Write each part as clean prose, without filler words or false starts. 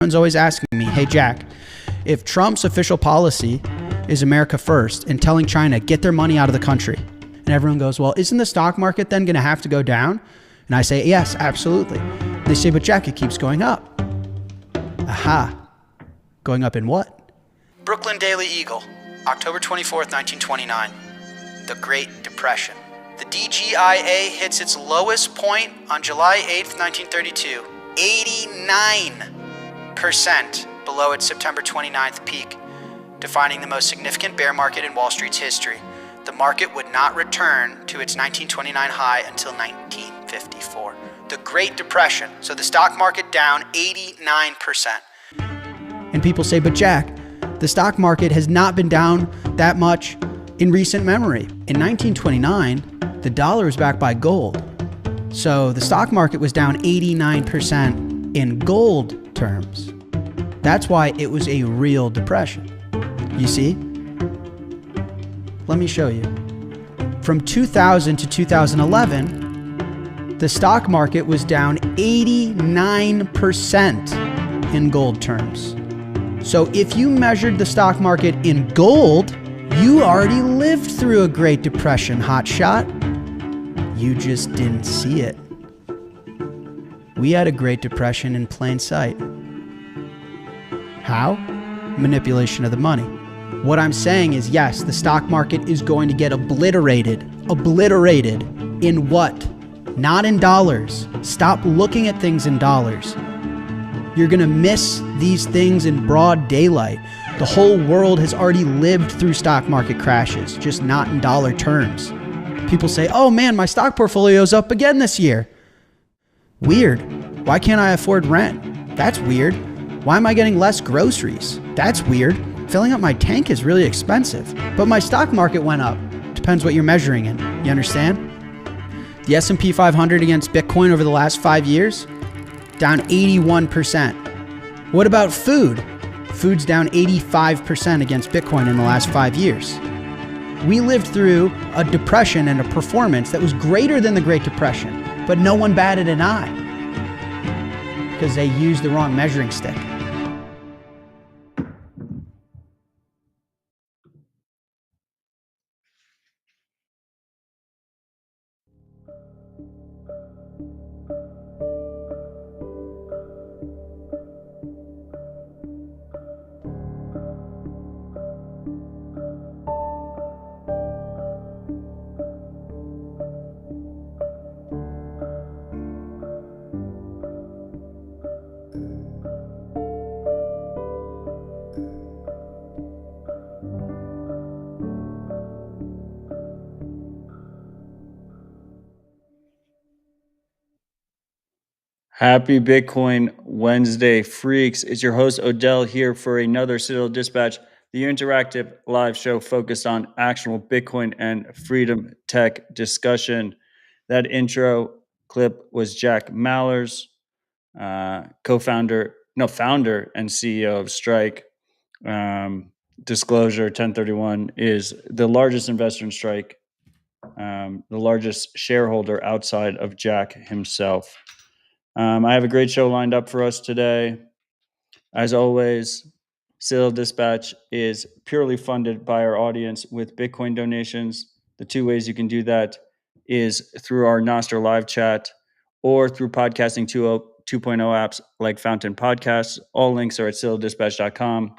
Everyone's always asking me, hey, Jack, if Trump's official policy is America first and telling China, get their money out of the country, and everyone goes, well, isn't the stock market then going to have to go down? And I say, yes, absolutely. And they say, but Jack, it keeps going up. Aha. Going up in what? Brooklyn Daily Eagle, October 24th, 1929. The Great Depression. The DGIA hits its lowest point on July 8th, 1932. 89% below its September 29th peak, defining the most significant bear market in Wall Street's history. The market would not return to its 1929 high until 1954. The Great Depression. So the stock market down 89%. And people say, but Jack, the stock market has not been down that much in recent memory. In 1929, the dollar was backed by gold. So the stock market was down 89% in gold terms. That's why it was a real depression. You see? Let me show you. From 2000 to 2011, the stock market was down 89% in gold terms. So if you measured the stock market in gold, you already lived through a Great Depression, hotshot. You just didn't see it. We had a Great Depression in plain sight. How? Manipulation of the money. What I'm saying is, yes, the stock market is going to get obliterated. Obliterated in what? Not in dollars. Stop looking at things in dollars. You're going to miss these things in broad daylight. The whole world has already lived through stock market crashes, just not in dollar terms. People say, oh man, my stock portfolio's up again this year. Weird. Why can't I afford rent? That's weird. Why am I getting less groceries? That's weird. Filling up my tank is really expensive, but my stock market went up. Depends what you're measuring in. You understand? The S&P 500 against Bitcoin over the last 5 years, down 81%. What about food? Food's down 85% against Bitcoin in the last 5 years. We lived through a depression and a performance that was greater than the Great Depression, but no one batted an eye because they used the wrong measuring stick. Happy Bitcoin Wednesday, freaks. It's your host, Odell, here for another Citadel Dispatch, the interactive live show focused on actionable Bitcoin and freedom tech discussion. That intro clip was Jack Mallers, founder and CEO of Strike. Disclosure 1031 is the largest investor in Strike, the largest shareholder outside of Jack himself. I have a great show lined up for us today. As always, Citadel Dispatch is purely funded by our audience with Bitcoin donations. The two ways you can do that is through our Nostr live chat or through podcasting 2.0 apps like Fountain Podcasts. All links are at citadeldispatch.com.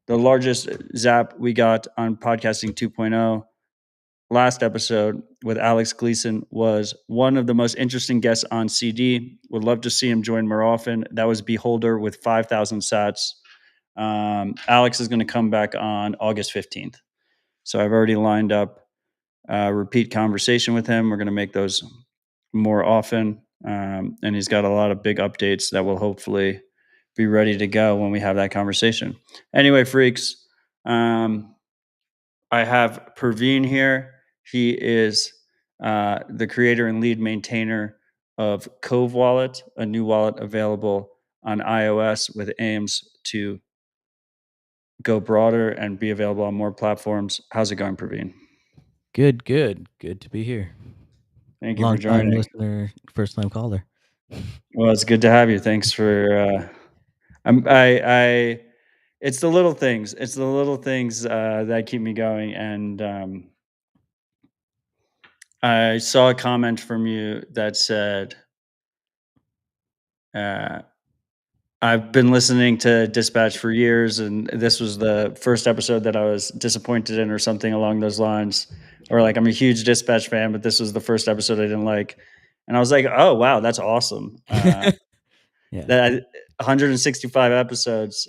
The largest zap we got on podcasting 2.0 last episode with Alex Gleason was one of the most interesting guests on CD. Would love to see him join more often. That was Beholder with 5,000 sats. Alex is going to come back on August 15th. So I've already lined up a repeat conversation with him. We're going to make those more often. And he's got a lot of big updates that will hopefully be ready to go when we have that conversation. Anyway, freaks, I have Praveen here. He is the creator and lead maintainer of Cove Wallet, a new wallet available on iOS with aims to go broader and be available on more platforms. How's it going, Praveen? Good to be here. Thank you for joining. Long-time listener, first-time caller. Well, it's good to have you. Thanks for I it's the little things. It's the little things that keep me going. And I saw a comment from you that said, uh, I've been listening to Dispatch for years, and this was the first episode that I was disappointed in, or something along those lines. Or like, I'm a huge Dispatch fan, but this was the first episode I didn't like. And I was like, oh, wow, that's awesome. Yeah. That 165 episodes.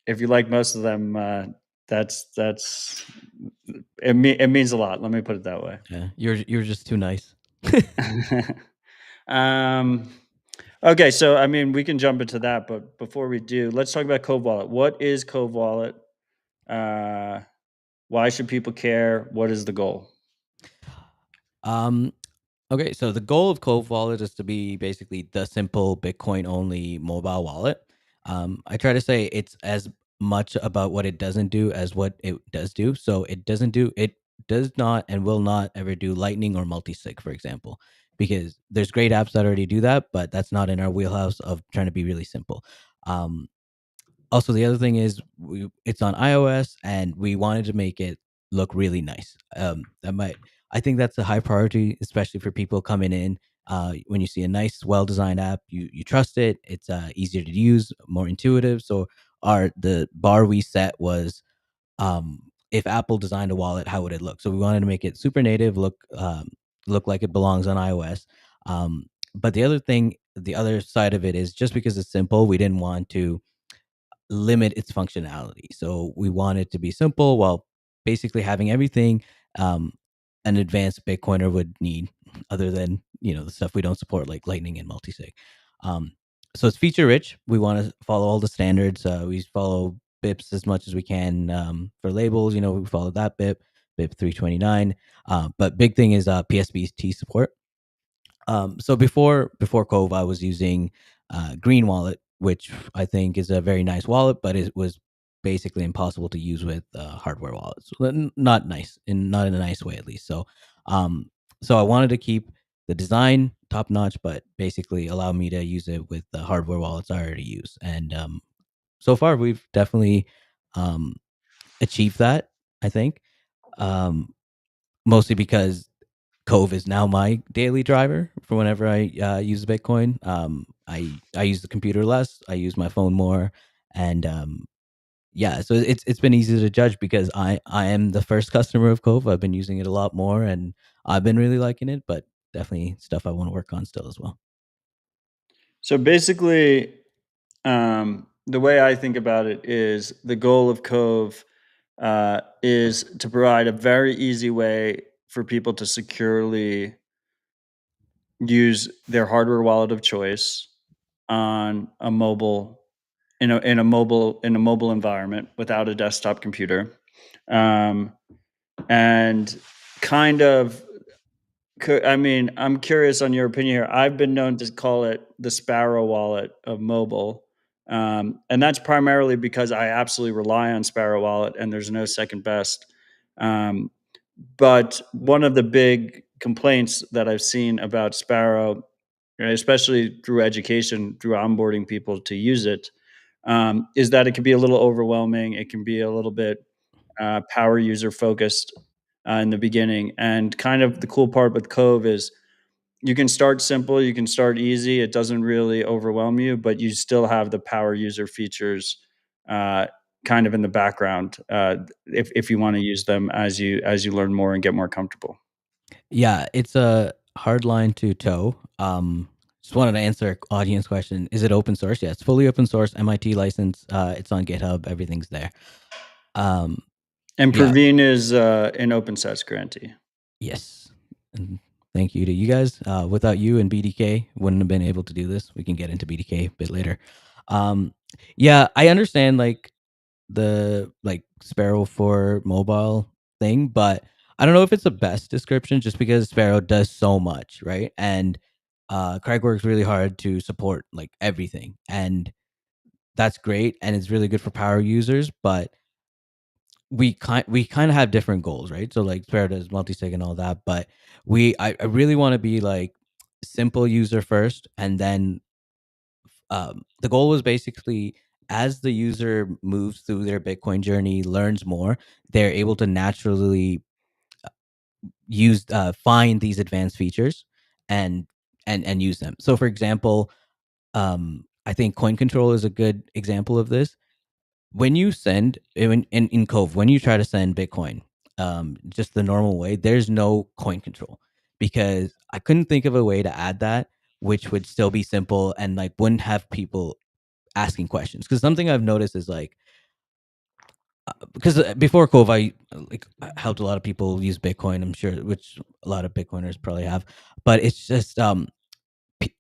If you like most of them, that's it means a lot. Let me put it that way. Yeah. You're just too nice. um, okay, so I mean, we can jump into that, but before we do, let's talk about Cove Wallet. What is Cove Wallet? Uh, why should people care? What is the goal? Um, okay, so the goal of Cove Wallet is to be basically the simple Bitcoin only mobile wallet. I try to say it's as much about what it doesn't do as what it does do. So it does not and will not ever do Lightning or multi-sig, for example, because there's great apps that already do that, but that's not in our wheelhouse of trying to be really simple. Um, Also, the other thing is it's on iOS, and we wanted to make it look really nice. I think that's a high priority, especially for people coming in. When you see a nice, well-designed app, you trust it. It's easier to use, more intuitive. So the bar we set was, if Apple designed a wallet, how would it look? So we wanted to make it super native, look like it belongs on iOS. But the other side of it is, just because it's simple, we didn't want to limit its functionality. So we want it to be simple while basically having everything um, an advanced Bitcoiner would need, other than the stuff we don't support, like Lightning and multisig. Um, so it's feature rich. We want to follow all the standards. We follow BIPs as much as we can for labels. We follow that BIP 329. But big thing is PSBT support. So before Cove, I was using Green Wallet, which I think is a very nice wallet, but it was basically impossible to use with hardware wallets. Not nice, and not in a nice way, at least. Um, so I wanted to keep the design top notch, but basically allow me to use it with the hardware wallets I already use. And so far, we've definitely um, achieved that, I think. Um, Mostly because Cove is now my daily driver for whenever I use Bitcoin. I use the computer less. I use my phone more, and yeah, so it's been easy to judge because I am the first customer of Cove. I've been using it a lot more, and I've been really liking it. But definitely stuff I want to work on still as well. So basically, the way I think about it is the goal of Cove is to provide a very easy way for people to securely use their hardware wallet of choice on a mobile in a mobile environment without a desktop computer. um, and kind of I mean, I'm curious on your opinion here. I've been known to call it the Sparrow wallet of mobile. And that's primarily because I absolutely rely on Sparrow wallet and there's no second best. Um, but one of the big complaints that I've seen about Sparrow, especially through education, through onboarding people to use it, is that it can be a little overwhelming. It can be a little bit power user focused in the beginning. And kind of the cool part with Cove is you can start simple, you can start easy. It doesn't really overwhelm you, but you still have the power user features uh, kind of in the background if you want to use them as you learn more and get more comfortable. Yeah, it's a hard line to toe. Just wanted to answer an audience question. Is it open source? Yeah, it's fully open source, MIT license. It's on GitHub. Everything's there. Um, And yeah, Praveen is an OpenSets grantee. yes. And thank you to you guys. Without you and BDK, wouldn't have been able to do this. We can get into BDK a bit later. Um, yeah, I understand the Sparrow for mobile thing, but I don't know if it's the best description, just because Sparrow does so much, right? And Craig works really hard to support everything, and that's great, and it's really good for power users, but we kind of have different goals, right? So Sparrow does multi-sig and all that, but I really want to be simple user first, and then the goal was basically, as the user moves through their Bitcoin journey, learns more, they're able to naturally find these advanced features and and use them. So, for example, I think coin control is a good example of this. When you send in Cove, when you try to send Bitcoin, just the normal way, there's no coin control, because I couldn't think of a way to add that which would still be simple and like wouldn't have people asking questions. Because something I've noticed is like, because before Cove, I helped a lot of people use Bitcoin. I'm sure, which a lot of Bitcoiners probably have, but it's just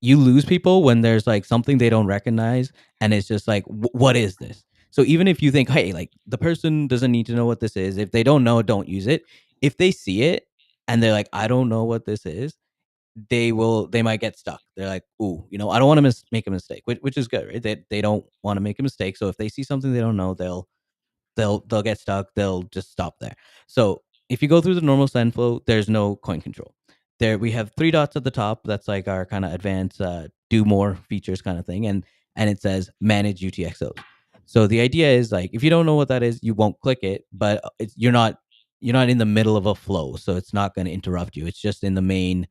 you lose people when there's like something they don't recognize, and it's just like, what is this? So even if you think, hey, like the person doesn't need to know what this is, if they don't know, don't use it. If they see it and they're like, I don't know what this is, they might get stuck. They're like, ooh, I don't want to make a mistake, which is good, right? They don't want to make a mistake. So if they see something they don't know, they'll get stuck. They'll just stop there. So if you go through the normal send flow, there's no coin control. There we have three dots at the top. That's like our kind of advanced do more features kind of thing, and it says manage UTXOs. So the idea is like, if you don't know what that is, you won't click it, but you're not in the middle of a flow, so it's not going to interrupt you. It's just in the main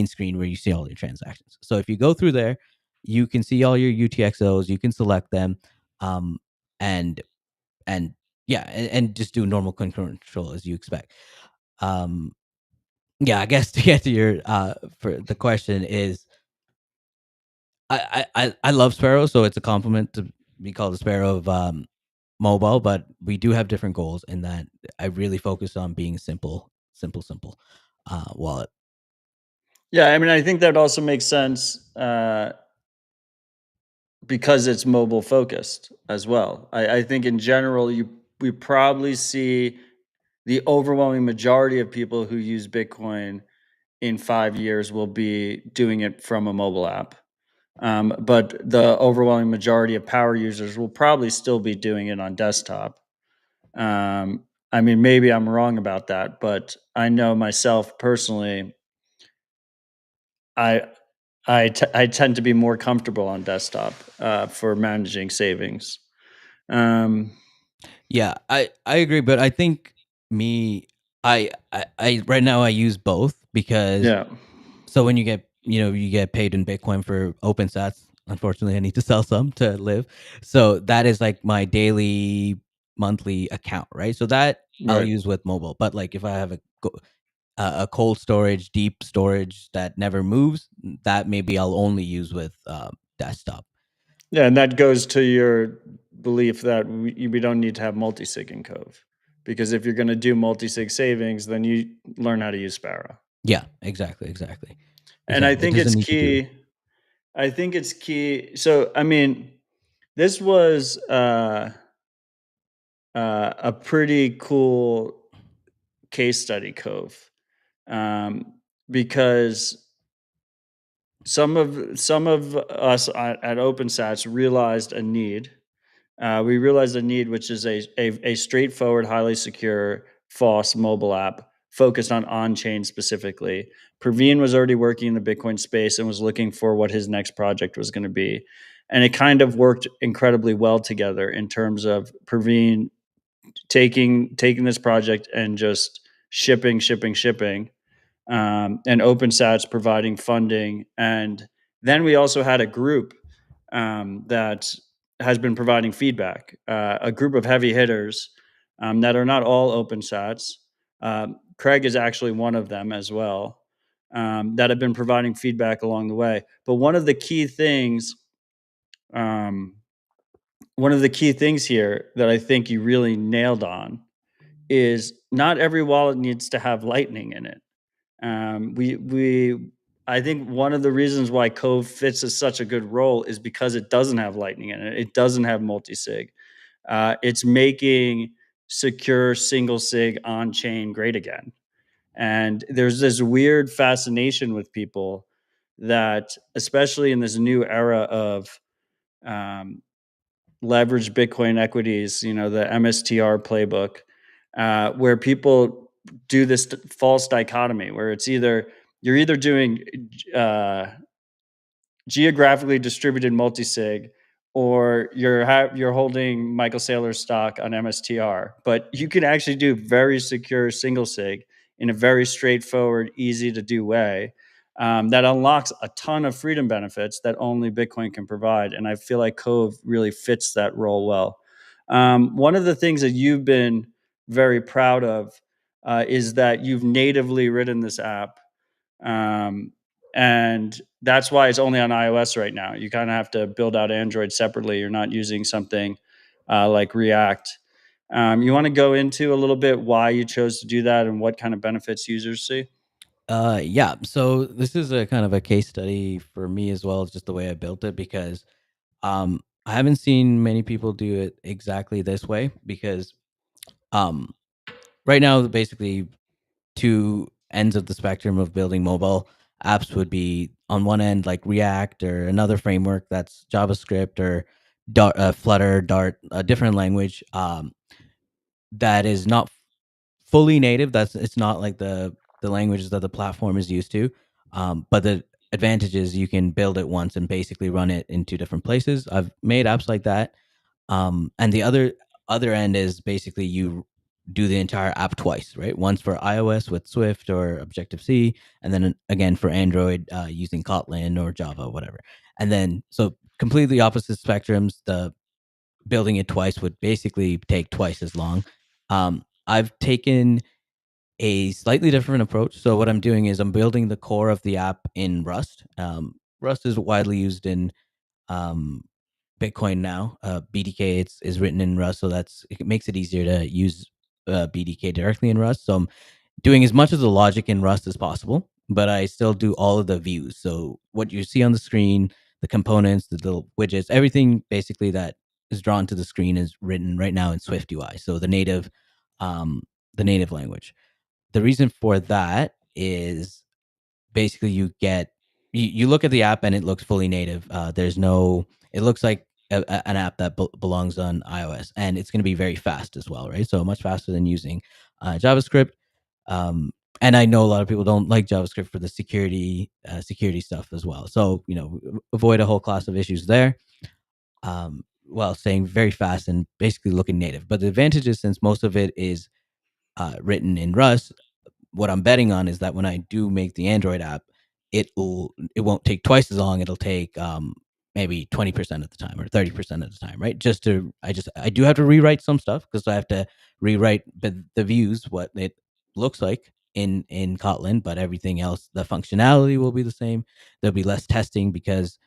screen where you see all your transactions. So if you go through there, you can see all your UTXOs. You can select them, um, and and yeah, and just do normal concurrent control as you expect. Um, yeah, I guess to get to your for the question is, I love Sparrow, so it's a compliment to be called a Sparrow of mobile, but we do have different goals in that I really focus on being simple wallet. Yeah, I mean, I think that also makes sense because it's mobile focused as well. I think in general, we probably see the overwhelming majority of people who use Bitcoin in 5 years will be doing it from a mobile app. But the overwhelming majority of power users will probably still be doing it on desktop. I mean, maybe I'm wrong about that, but I know myself personally, I I tend to be more comfortable on desktop for managing savings. Um, Yeah, I agree, but I think me, I right now I use both because, yeah, so when you get paid in Bitcoin for open sats. Unfortunately, I need to sell some to live. So that is like my daily, monthly account, right? So that I'll right. use with mobile. But like if I have a cold storage, deep storage that never moves, that maybe I'll only use with desktop. Yeah, and that goes to your belief that we don't need to have multi-sig in Cove, because if you're going to do multi-sig savings, then you learn how to use Sparrow. Yeah, exactly. And I It think doesn't it's need to do. key. I think it's key. So, I mean, this was a pretty cool case study, Cove, um, because some of us at OpenSats realized a need. We realized a need, which is a straightforward, highly secure, FOSS mobile app focused on-chain specifically. Praveen was already working in the Bitcoin space and was looking for what his next project was going to be. And it kind of worked incredibly well together in terms of Praveen taking this project and just shipping, and OpenSats providing funding. And then we also had a group that has been providing feedback, a group of heavy hitters that are not all OpenSats. Craig is actually one of them as well, that have been providing feedback along the way. But um, one of the key things here that I think you really nailed on is not every wallet needs to have Lightning in it. We I think one of the reasons why Cove fits as such a good role is because it doesn't have Lightning in it. It doesn't have multi-sig. It's making secure single sig on chain great again. And there's this weird fascination with people that, especially in this new era of um, leveraged Bitcoin equities, the MSTR playbook, where people do this false dichotomy where it's either you're either doing uh, geographically distributed multi-sig, or you're holding Michael Saylor's stock on MSTR, but you can actually do very secure single sig in a very straightforward, easy to do way that unlocks a ton of freedom benefits that only Bitcoin can provide. And I feel like Cove really fits that role well. One of the things that you've been very proud of is that you've natively written this app. And that's why it's only on iOS right now. You kind of have to build out Android separately. You're not using something like React. You want to go into a little bit why you chose to do that and what kind of benefits users see? Yeah. So this is a kind of a case study for me as well, just the way I built it, because I haven't seen many people do it exactly this way. Because um, right now, basically, two ends of the spectrum of building mobile apps would be on one end like React or another framework that's JavaScript or Flutter, Dart, a different language that is not fully native. It's not like the languages that the platform is used to. But the advantage is you can build it once and basically run it in two different places. I've made apps like that. And the other end is basically you do the entire app twice, right? Once for iOS with Swift or Objective C, and then again for Android using Kotlin or Java, whatever. And then so completely opposite spectrums. The building it twice would basically take twice as long. I've taken a slightly different approach. So what I'm doing is I'm building the core of the app in Rust. Rust is widely used in um, Bitcoin now. BDK is written in Rust, so it makes it easier to use BDK directly in Rust. So I'm doing as much of the logic in Rust as possible, but I still do all of the views. So what you see on the screen, the components, the little widgets, everything basically that is drawn to the screen is written right now in Swift UI. So um, the native language. The reason for that is basically you look at the app and it looks fully native. It looks like an app that belongs on iOS, and it's going to be very fast as well, right? So much faster than using JavaScript. Um, and I know a lot of people don't like JavaScript for the security stuff as well. So avoid a whole class of issues there. While staying very fast and basically looking native. But the advantage is, since most of it is written in Rust, what I'm betting on is that when I do make the Android app, it won't take twice as long. It'll take maybe 20% of the time or 30% of the time, right? I do have to rewrite some stuff because I have to rewrite the views, what it looks like in Kotlin, but everything else, the functionality will be the same. There'll be less testing because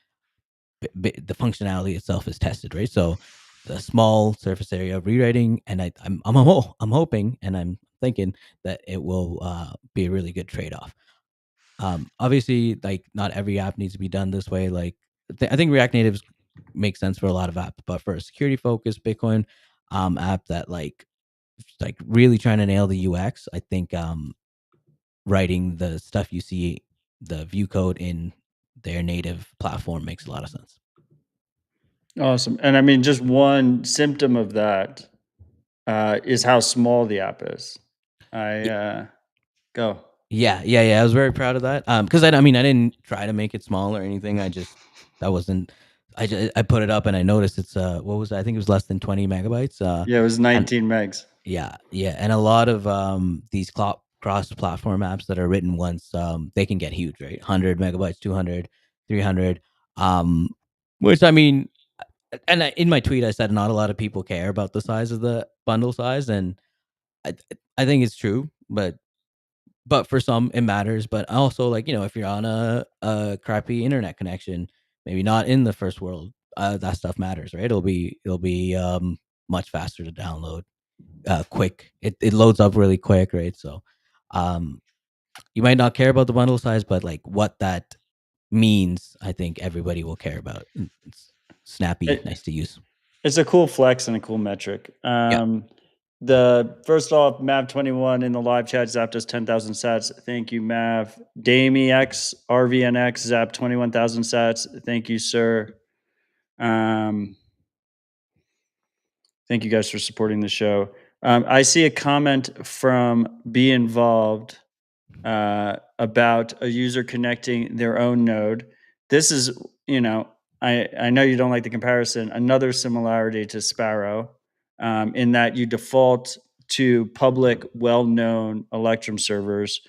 the functionality itself is tested, right? So the small surface area of rewriting, and I'm hoping and I'm thinking that it will be a really good trade off. Obviously, like not every app needs to be done this way. Like I think React Native makes sense for a lot of apps, but for a security focused Bitcoin app that like really trying to nail the UX, I think writing the stuff you see, the view code in their native platform makes a lot of sense. Awesome. And I mean, just one symptom of that is how small the app is. Go. Yeah. I was very proud of that. Because I mean, I didn't try to make it small or anything. That wasn't. I put it up and I noticed it's what was it? I think it was less than 20 megabytes. Yeah, it was And 19 megs. yeah, and a lot of these cross-platform apps that are written once, they can get huge, right? 100 megabytes, 200, 300. Which I mean, and in my tweet I said not a lot of people care about the size of the bundle size, and I I think it's true, but for some it matters. But also, like, if you're on a crappy internet connection, maybe not in the first world, that stuff matters, right? It'll be much faster to download, quick. It loads up really quick, right? So um you might not care about the bundle size, but like what that means, I think everybody will care about. It's snappy, It, nice to use. it's a cool flex and a cool metric. Yeah. The first off, Mav21 in the live chat zapped us 10,000 sats. Thank you, Mav. DamieX, RVNX zapped 21,000 sats. Thank you, sir. Thank you guys for supporting the show. I see a comment from Be Involved about a user connecting their own node. this is, I know you don't like the comparison. Another similarity to Sparrow, in that you default to public, well-known Electrum servers.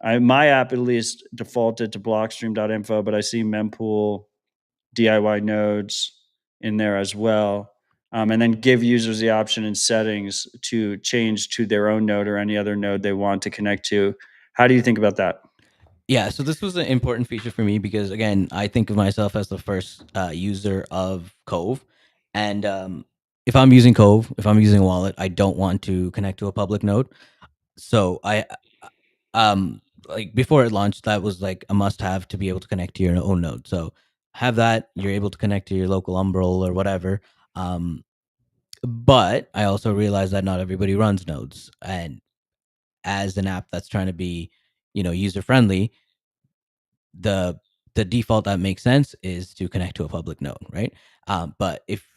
My app at least defaulted to blockstream.info, but I see mempool, DIY nodes in there as well. And then give users the option in settings to change to their own node or any other node they want to connect to. How do you think about that? Yeah, so this was an important feature for me because, again, I think of myself as the first user of Cove, and if I'm using Cove, if I'm using a wallet, I don't want to connect to a public node. So um, like before it launched, that was like a must-have to be able to connect to your own node. So have that, you're able to connect to your local Umbrel or whatever. Um, but I also realized that not everybody runs nodes, and as an app that's trying to be, user friendly, the default that makes sense is to connect to a public node, right? But if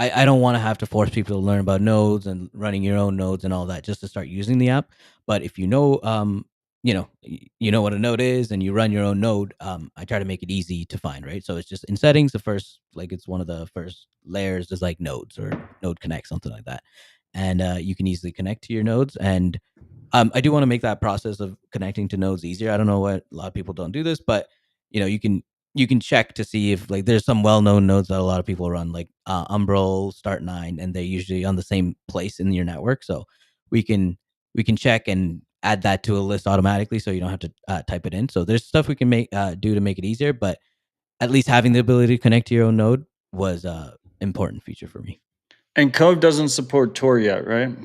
I don't want to have to force people to learn about nodes and running your own nodes and all that just to start using the app. But if you know what a node is and you run your own node, I try to make it easy to find, right? So it's just in settings, the first, like, it's one of the first layers is like nodes or node connect, something like that. And you can easily connect to your nodes. And I do want to make that process of connecting to nodes easier. I don't know what a lot of people don't do this, but you can check to see if, like, there's some well-known nodes that a lot of people run, like Umbrel, Start9, and they're usually on the same place in your network. So we can check and add that to a list automatically, so you don't have to type it in. So there's stuff we can do to make it easier, but at least having the ability to connect to your own node was important feature for me. And Cove doesn't support Tor yet, right?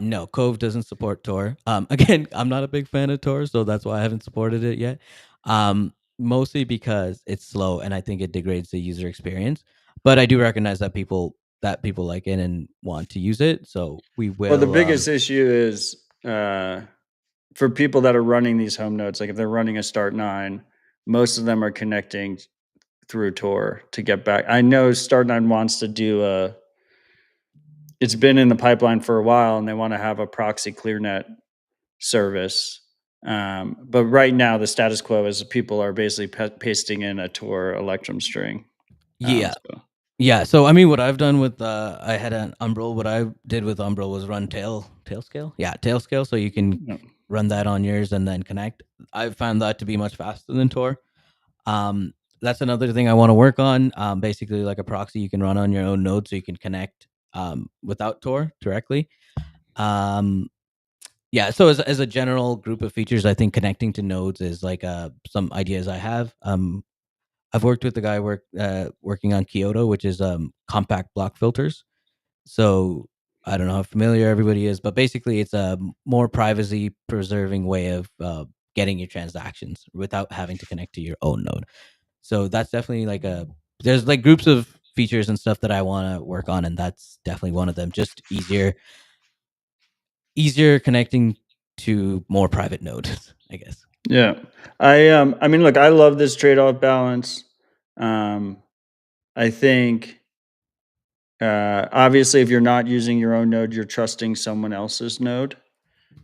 No, Cove doesn't support Tor. Again, I'm not a big fan of Tor, so that's why I haven't supported it yet. Mostly because it's slow and I think it degrades the user experience. But I do recognize that people like it and want to use it, so we will. Well, the biggest issue is for people that are running these home nodes, like if they're running a Start9, most of them are connecting through Tor to get back. I know Start9 wants to do it's been in the pipeline for a while and they want to have a proxy ClearNet service. But right now the status quo is people are basically pasting in a Tor Electrum string. Yeah. So. Yeah, so I mean, what I've done with I had an Umbrel. What I did with Umbrel was run Tailscale. Yeah, Tailscale. So you can run that on yours and then connect. I found that to be much faster than Tor. That's another thing I want to work on. Basically, like a proxy you can run on your own node, so you can connect without Tor directly. Yeah. So as a general group of features, I think connecting to nodes is like some ideas I have. I've worked with the guy working on Kyoto, which is compact block filters. So I don't know how familiar everybody is, but basically it's a more privacy preserving way of getting your transactions without having to connect to your own node. So that's definitely like there's like groups of features and stuff that I want to work on, and that's definitely one of them. Just easier connecting to more private nodes, I guess. Yeah. I mean, look, I love this trade-off balance. I think obviously if you're not using your own node, you're trusting someone else's node.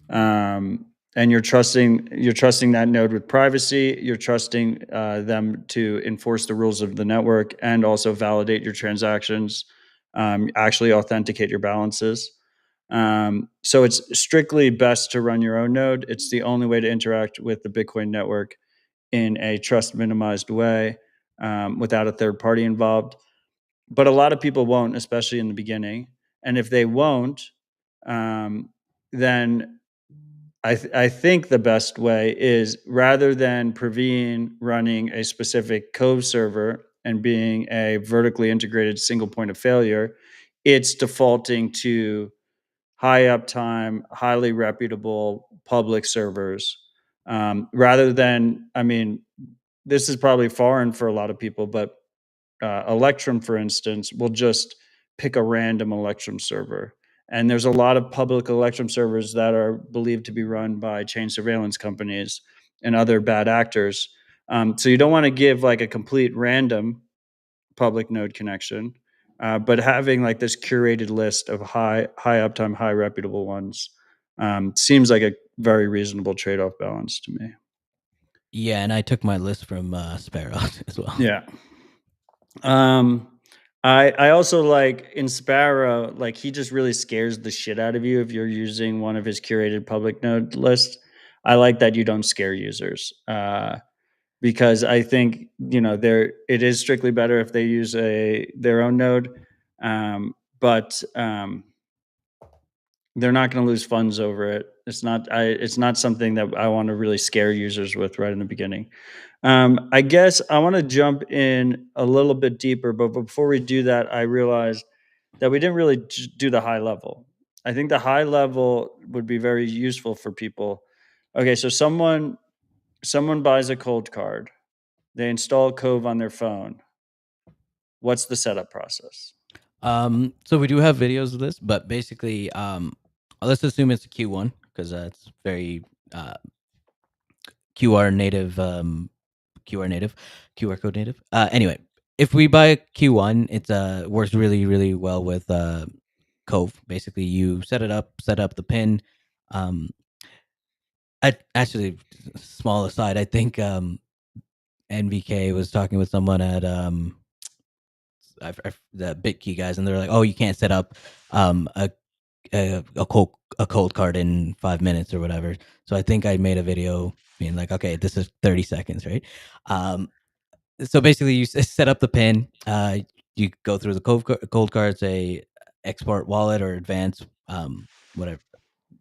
And you're trusting that node with privacy. You're trusting them to enforce the rules of the network and also validate your transactions, actually authenticate your balances. So it's strictly best to run your own node. It's the only way to interact with the Bitcoin network in a trust minimized way, without a third party involved. But a lot of people won't, especially in the beginning. And if they won't, then I think the best way is, rather than Praveen running a specific Cove server and being a vertically integrated single point of failure, it's defaulting to high uptime, highly reputable public servers. Rather than, I mean, this is probably foreign for a lot of people, but Electrum, for instance, will just pick a random Electrum server. And there's a lot of public Electrum servers that are believed to be run by chain surveillance companies and other bad actors. So you don't want to give like a complete random public node connection, but having like this curated list of high uptime, high reputable ones seems like a very reasonable trade-off balance to me. Yeah, and I took my list from Sparrow as well. Yeah. I also like in Sparrow, like he just really scares the shit out of you if you're using one of his curated public node lists. I like that you don't scare users. Because I think it is strictly better if they use their own node, but they're not going to lose funds over it. It's not something that I want to really scare users with right in the beginning. I guess I want to jump in a little bit deeper, but before we do that, I realized that we didn't really do the high level. I think the high level would be very useful for people. Okay, so someone buys a cold card. They install Cove on their phone. What's the setup process? So we do have videos of this, but basically, let's assume it's a Q1 because that's very QR native, QR code native. Anyway, if we buy a Q1, it works really, really well with Cove. Basically, you set up the pin. Actually, small aside, I think NVK was talking with someone at the BitKey guys, and they're like, "Oh, you can't set up a cold card in 5 minutes or whatever." So I think I made a video being like, "Okay, this is 30 seconds, right?" So basically, you set up the pin. You go through the cold card, say export wallet or advance, whatever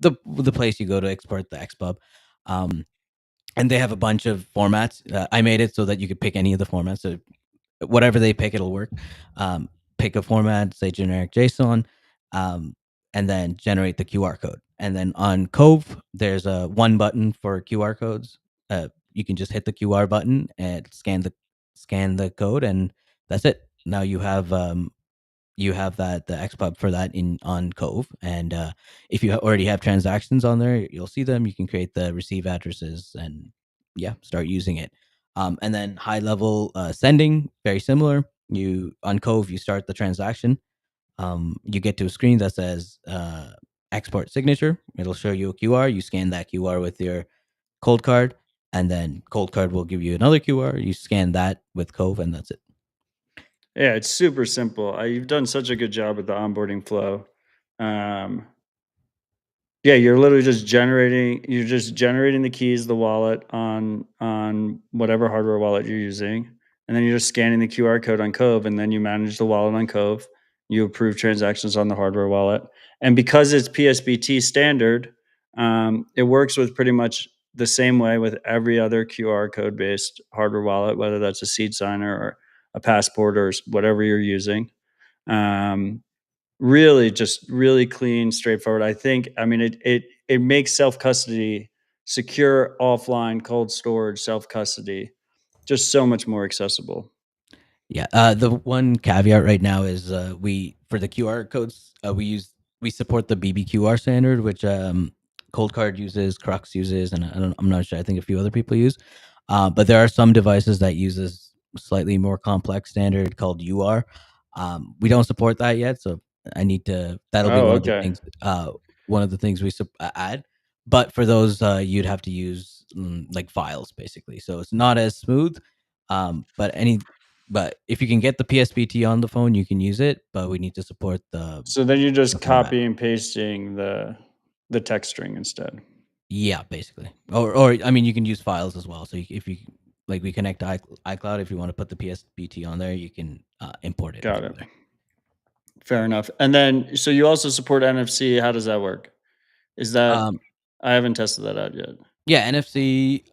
the place you go to export the XPub. And they have a bunch of formats. I made it so that you could pick any of the formats. So whatever they pick, it'll work. Pick a format, say generic JSON, and then generate the QR code. And then on Cove, there's a one button for QR codes. You can just hit the QR button and scan the code, and that's it. Now you have that the XPub for that on Cove, and if you already have transactions on there, you'll see them. You can create the receive addresses and start using it. And then high level sending, very similar. You on Cove, you start the transaction. You get to a screen that says export signature. It'll show you a QR. You scan that QR with your cold card, and then cold card will give you another QR. You scan that with Cove, and that's it. Yeah, it's super simple. You've done such a good job with the onboarding flow. Yeah, you're literally just generating the keys, the wallet on whatever hardware wallet you're using, and then you're just scanning the QR code on Cove, and then you manage the wallet on Cove. You approve transactions on the hardware wallet, and because it's PSBT standard, it works with pretty much the same way with every other QR code based hardware wallet, whether that's a seed signer or a passport or whatever you're using. Really just really clean, straightforward. It makes self-custody, secure offline cold storage self-custody, just so much more accessible. Yeah. The one caveat right now is we for the QR codes we support the BBQR standard, which Cold Card uses, Crux uses, and I'm not sure. I think a few other people use. But there are some devices that uses slightly more complex standard called UR. We don't support that yet, so I need to. That'll be Oh, one of the okay. things. One of the things we add. But for those, you'd have to use like files basically. So it's not as smooth. But if you can get the PSBT on the phone, you can use it. But we need to support So then you're the just format. copy and pasting the text string instead. Yeah, basically. Or I mean, you can use files as well. So if you like, we connect to iCloud. If you want to put the PSBT on there, you can import it Got from it. there. Fair enough. And then so you also support NFC. How does that work? Is that Um, I haven't tested that out yet. yeah, NFC.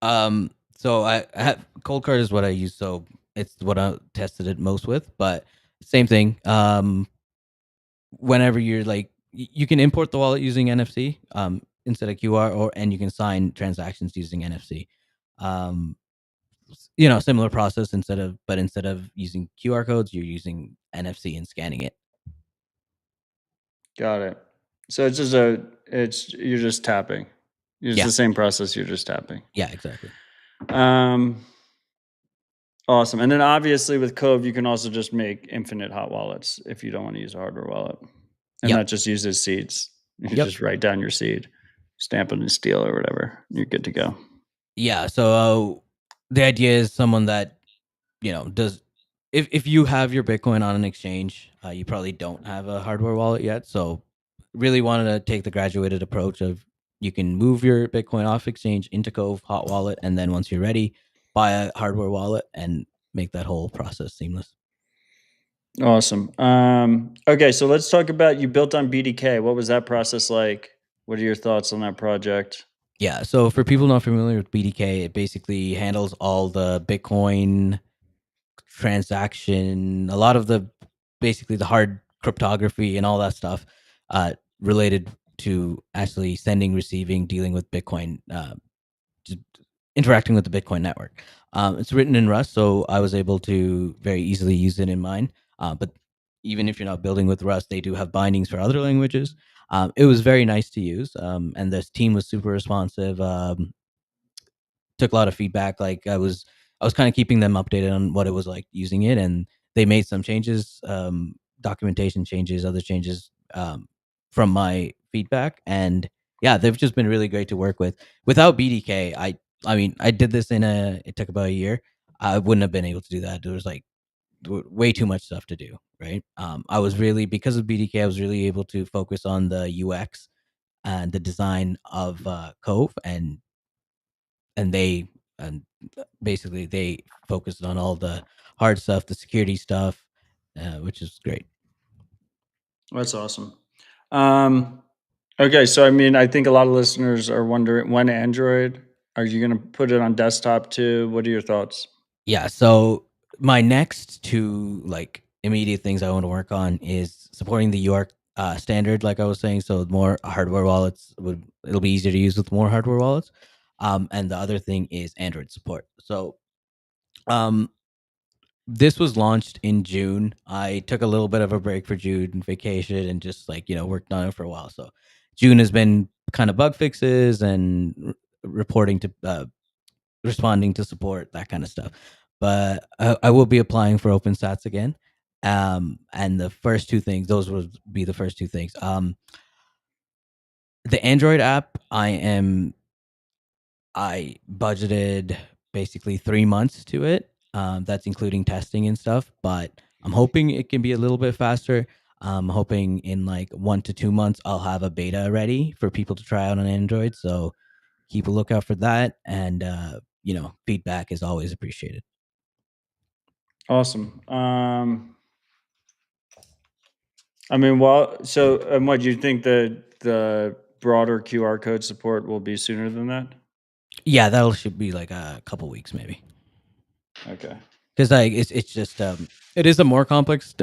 So I have Cold Card is what I use. So it's what I tested it most with. But same thing. Whenever you're like, you can import the wallet using NFC instead of QR, and you can sign transactions using NFC. Um, Similar process instead of using QR codes, you're using NFC and scanning it. Got it. So you're just tapping. It's Yeah, the same process, you're just tapping. yeah, exactly. Um, awesome. And then obviously with Cove, you can also just make infinite hot wallets if you don't want to use a hardware wallet. And Yep, that just uses seeds. You yep. just write down your seed, stamp it in steel or whatever. You're good to go. Yeah. So the idea is someone that does. If you have your Bitcoin on an exchange, you probably don't have a hardware wallet yet. So really wanted to take the graduated approach of you can move your Bitcoin off exchange into Cove Hot Wallet, and then once you're ready, buy a hardware wallet and make that whole process seamless. Awesome. Okay, so let's talk about you built on BDK. What was that process like? What are your thoughts on that project? Yeah. So for people not familiar with BDK, it basically handles all the Bitcoin transaction, a lot of the basically the hard cryptography and all that stuff related to actually sending, receiving, dealing with Bitcoin, just interacting with the Bitcoin network. It's written in Rust, so I was able to very easily use it in mine. But even if you're not building with Rust, they do have bindings for other languages. It was very nice to use, and this team was super responsive. Took a lot of feedback. Like I was kind of keeping them updated on what it was like using it, and they made some changes, documentation changes, other changes from my feedback, and yeah, they've just been really great to work with. Without BDK, I mean, I did this it took about a year. I wouldn't have been able to do that. There was like way too much stuff to do, right? I was really, because of BDK, I was really able to focus on the UX and the design of Cove, and they and basically they focused on all the hard stuff, the security stuff, which is great. That's awesome. Um, okay, so I mean, I think a lot of listeners are wondering when Android. Are you going to put it on desktop too? What are your thoughts? Yeah. So my next two like immediate things I want to work on is supporting the UART standard, like I was saying. So more hardware wallets it'll be easier to use with more hardware wallets. And the other thing is Android support. So um, this was launched in June. I took a little bit of a break for June vacation and just like, worked on it for a while. So June has been kind of bug fixes and reporting to responding to support, that kind of stuff. But I will be applying for OpenStats again. And the first two things, those would be the first two things. The Android app, I budgeted basically 3 months to it. That's including testing and stuff, but I'm hoping it can be a little bit faster. I'm hoping in like 1 to 2 months, I'll have a beta ready for people to try out on Android. So keep a lookout for that. And, feedback is always appreciated. Awesome. I mean, well, so what do you think the broader QR code support will be sooner than that? Yeah, that should be like a couple weeks maybe. Okay. Because it's just it is a more complex.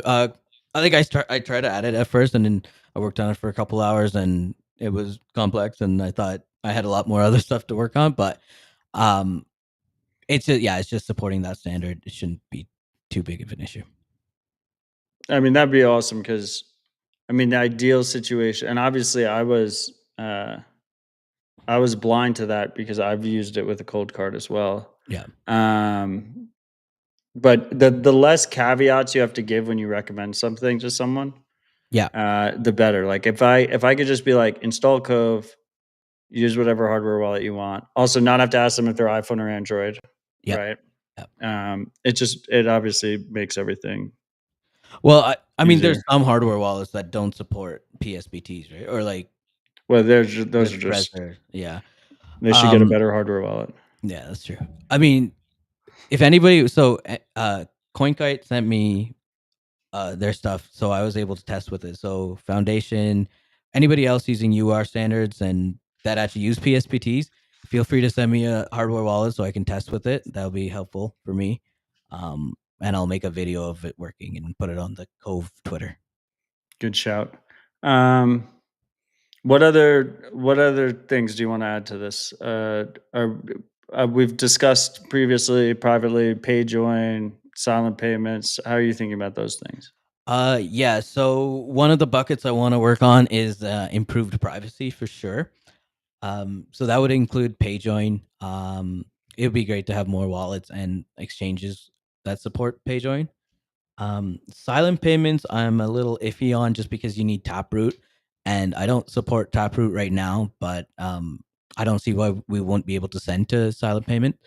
I think I tried to add it at first, and then I worked on it for a couple hours, and it was complex, and I thought I had a lot more other stuff to work on. But um, it's just supporting that standard. It shouldn't be too big of an issue. I mean, that'd be awesome because, I mean, the ideal situation, and obviously, I was blind to that because I've used it with a cold card as well. Yeah, Um, but the less caveats you have to give when you recommend something to someone, yeah, the better. Like if I could just be like install Cove, use whatever hardware wallet you want. Also, not have to ask them if they're iPhone or Android, yeah, right? yeah. It obviously makes everything Well, I mean, there's easier. some hardware wallets that don't support PSBTs, right? Or like Well, those are just Trezor. Yeah. they should get a Um. better hardware wallet. Yeah, that's true. I mean, if anybody, so CoinKite sent me their stuff, so I was able to test with it. So Foundation, anybody else using UR standards and that actually use PSPTs, feel free to send me a hardware wallet so I can test with it. That'll be helpful for me. And I'll make a video of it working and put it on the Cove Twitter. Good shout. Um, what other things do you want to add to this? We've discussed previously privately pay join, silent payments. How are you thinking about those things? Yeah. So one of the buckets I want to work on is improved privacy for sure. So that would include PayJoin. It would be great to have more wallets and exchanges that support PayJoin. Silent payments, I'm a little iffy on just because you need Taproot, and I don't support Taproot right now. But I don't see why we won't be able to send to silent payment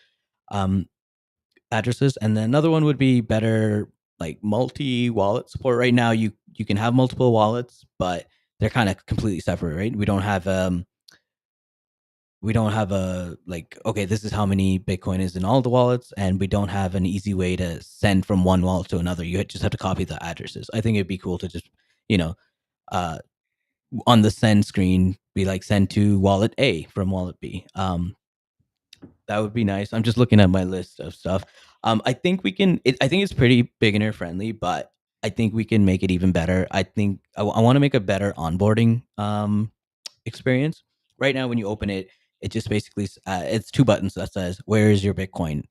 addresses. And then another one would be better like multi-wallet support. Right now, you can have multiple wallets, but they're kind of completely separate, right? We don't have a like, okay, this is how many Bitcoin is in all the wallets, and we don't have an easy way to send from one wallet to another. You just have to copy the addresses. I think it'd be cool to just, uh, on the send screen, be like send to wallet A from wallet B. That would be nice. I'm just looking at my list of stuff. I think we can. I think it's pretty beginner friendly, but I think we can make it even better. I think I want to make a better onboarding experience. Right now, when you open it, it just basically it's two buttons that says where is your Bitcoin,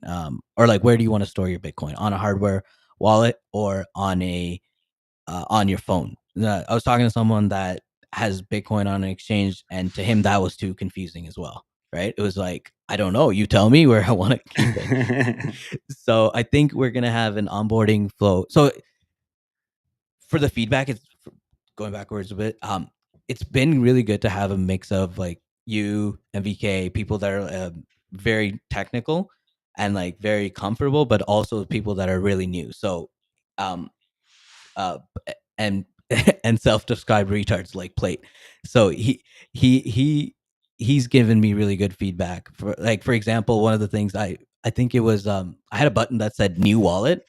or like where do you want to store your Bitcoin, on a hardware wallet or on your phone. I was talking to someone that has Bitcoin on an exchange, and to him that was too confusing as well. Right? It was like, I don't know. You tell me where I want to keep it. So I think we're gonna have an onboarding flow. So for the feedback, it's going backwards a bit. It's been really good to have a mix of like you and VK, people that are very technical and like very comfortable, but also people that are really new. So, um, uh, and and self-described retards like Plate. So he he he's given me really good feedback. For like, for example, one of the things I think it was I had a button that said new wallet,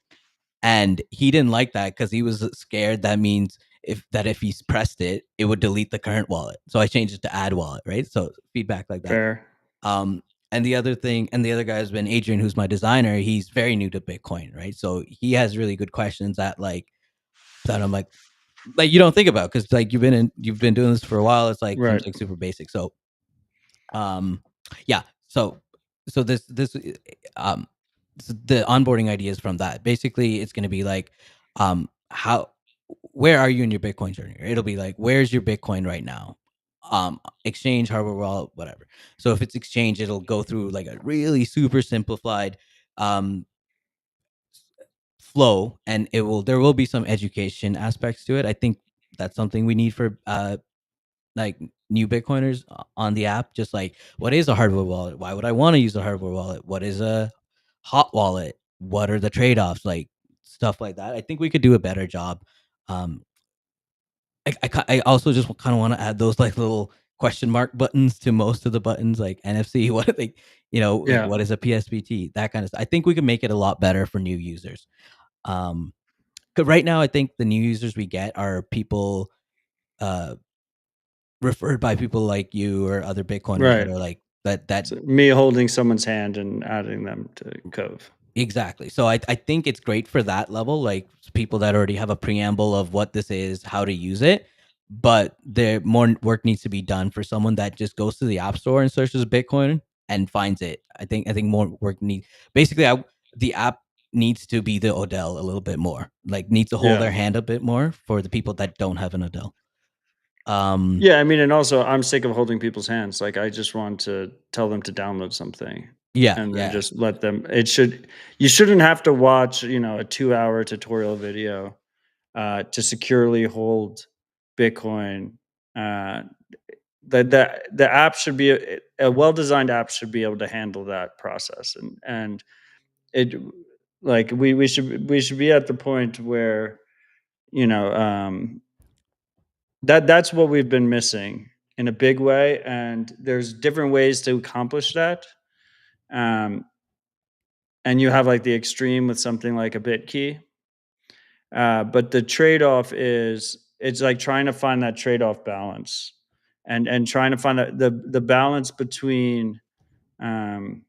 and he didn't like that because he was scared that means if he pressed it, it would delete the current wallet. So I changed it to add wallet, right? So feedback like that. Fair. Um, and the other thing, and the other guy has been Adrian, who's my designer. He's very new to Bitcoin, right? So he has really good questions that I'm like you don't think about, because like you've been doing this for a while. It's like seems Right. like super basic. So yeah. So this the onboarding idea is from that. Basically, it's going to be like, how, where are you in your Bitcoin journey? It'll be like, where's your Bitcoin right now? Exchange, hardware wallet, whatever. So if it's exchange, it'll go through like a really super simplified flow, and there will be some education aspects to it. I think that's something we need for like new Bitcoiners on the app. Just like, what is a hardware wallet? Why would I want to use a hardware wallet? What is a hot wallet? What are the trade-offs? Like stuff like that. I think we could do a better job. Um, I also just kind of want to add those like little question mark buttons to most of the buttons, like NFC. What are they? Like, Yeah. what is a PSBT? That kind of stuff. I think we can make it a lot better for new users. Um, because right now, I think the new users we get are people uh referred by people like you or other Bitcoiners that Right. are like that So me holding someone's hand and adding them to Cove. exactly. So I think it's great for that level, like people that already have a preamble of what this is, how to use it. But there more work needs to be done for someone that just goes to the app store and searches Bitcoin and finds it. I think more work needs, basically, the app needs to be the Odell a little bit more, like needs to hold Yeah. their hand a bit more for the people that don't have an Odell. Yeah, I mean, and also I'm sick of holding people's hands. Like, I just want to tell them to download something Yeah, and then yeah. just let them. You shouldn't have to watch, a 2-hour tutorial video to securely hold Bitcoin. Uh, the app should be a well-designed app should be able to handle that process, and it like we should be at the point where you know that's what we've been missing in a big way, and there's different ways to accomplish that. Um, and you have like the extreme with something like a bit key. But the trade-off is it's like trying to find that trade-off balance and trying to find the balance between um,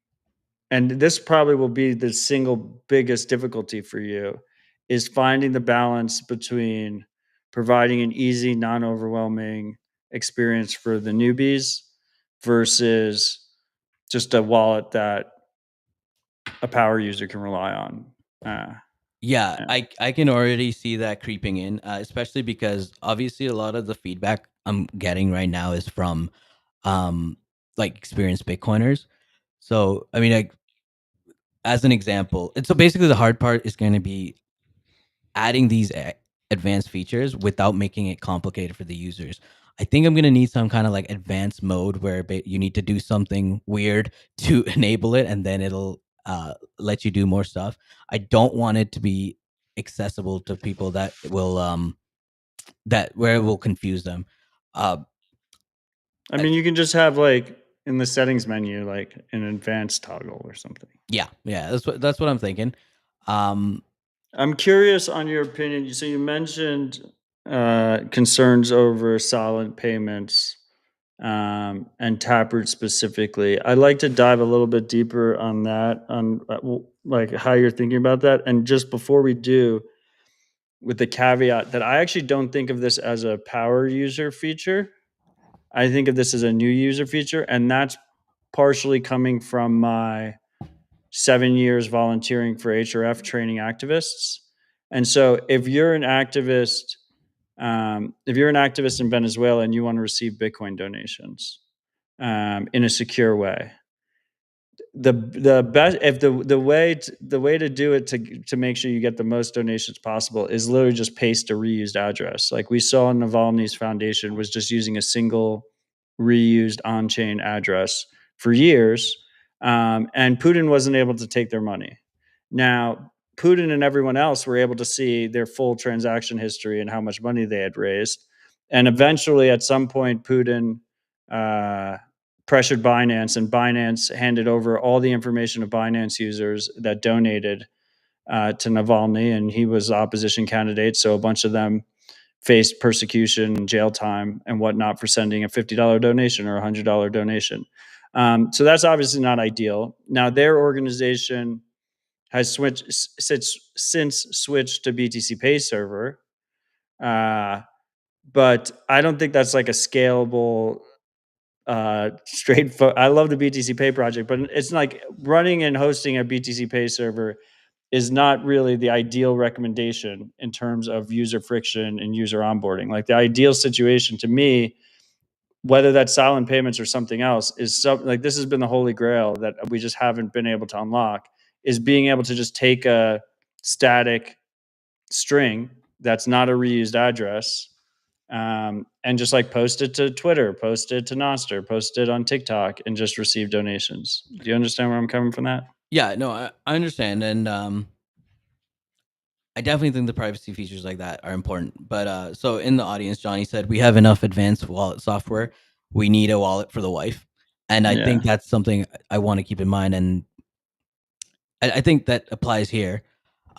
and this probably will be the single biggest difficulty for you is finding the balance between providing an easy, non-overwhelming experience for the newbies versus just a wallet that a power user can rely on. Yeah, Yeah. I can already see that creeping in, especially because obviously a lot of the feedback I'm getting right now is from like experienced Bitcoiners. So I mean, like, as an example, and so basically the hard part is going to be adding these advanced features without making it complicated for the users. I think I'm going to need some kind of like advanced mode where you need to do something weird to enable it, and then it'll let you do more stuff. I don't want it to be accessible to people that will where it will confuse them. I mean, you can just have like in the settings menu, like an advanced toggle or something. Yeah, that's what I'm thinking. I'm curious on your opinion. So you mentioned concerns over solid payments and Taproot specifically. I'd like to dive a little bit deeper on that, on like how you're thinking about that. And just before we do, with the caveat that I actually don't think of this as a power user feature. I think of this as a new user feature, and that's partially coming from my 7 years volunteering for HRF training activists. And so if you're an activist in Venezuela and you want to receive Bitcoin donations in a secure way, the best if the way to do it to make sure you get the most donations possible is literally just paste a reused address. Like we saw Navalny's foundation was just using a single reused on-chain address for years, and Putin wasn't able to take their money. Now Putin and everyone else were able to see their full transaction history and how much money they had raised, and eventually at some point Putin pressured Binance, and Binance handed over all the information of Binance users that donated to Navalny, and he was opposition candidate, so a bunch of them faced persecution and jail time and whatnot for sending a $50 donation or a $100 donation. So that's obviously not ideal. Now their organization has since switched to BTC Pay server, but I don't think that's like a scalable I love the BTC Pay project, but it's like running and hosting a BTC Pay server is not really the ideal recommendation in terms of user friction and user onboarding. Like the ideal situation to me, whether that's silent payments or something else, is something like this has been the holy grail that we just haven't been able to unlock, is being able to just take a static string that's not a reused address, and just like post it to Twitter, post it to Nostr, post it on TikTok, and just receive donations. Do you understand where I'm coming from that? Yeah, no, I understand, and I definitely think the privacy features like that are important. But so in the audience, Johnny said we have enough advanced wallet software. We need a wallet for the wife, and I think that's something I want to keep in mind, and I think that applies here.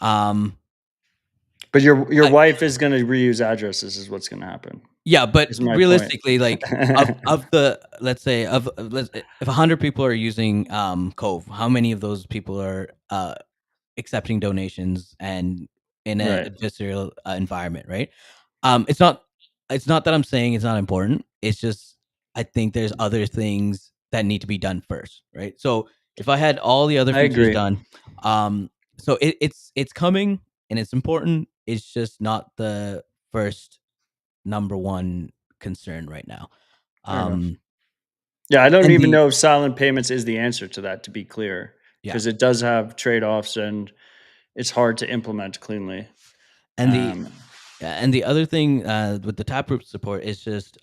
But your wife is going to reuse addresses, is what's going to happen. Yeah, but Is my realistically, point. like of the let's say if 100 people are using Cove, how many of those people are accepting donations and in a Right. adversarial environment, right? It's not that I'm saying it's not important. It's just I think there's other things that need to be done first, right? So if I had all the other I features agree. done, so it's coming and it's important. It's just not the first number one concern right now. Fair enough. Um, Yeah, I don't and even the know if silent payments is the answer to that, to be clear, yeah, because it does have trade-offs and it's hard to implement cleanly. and the Um, and the other thing with the Taproot support is just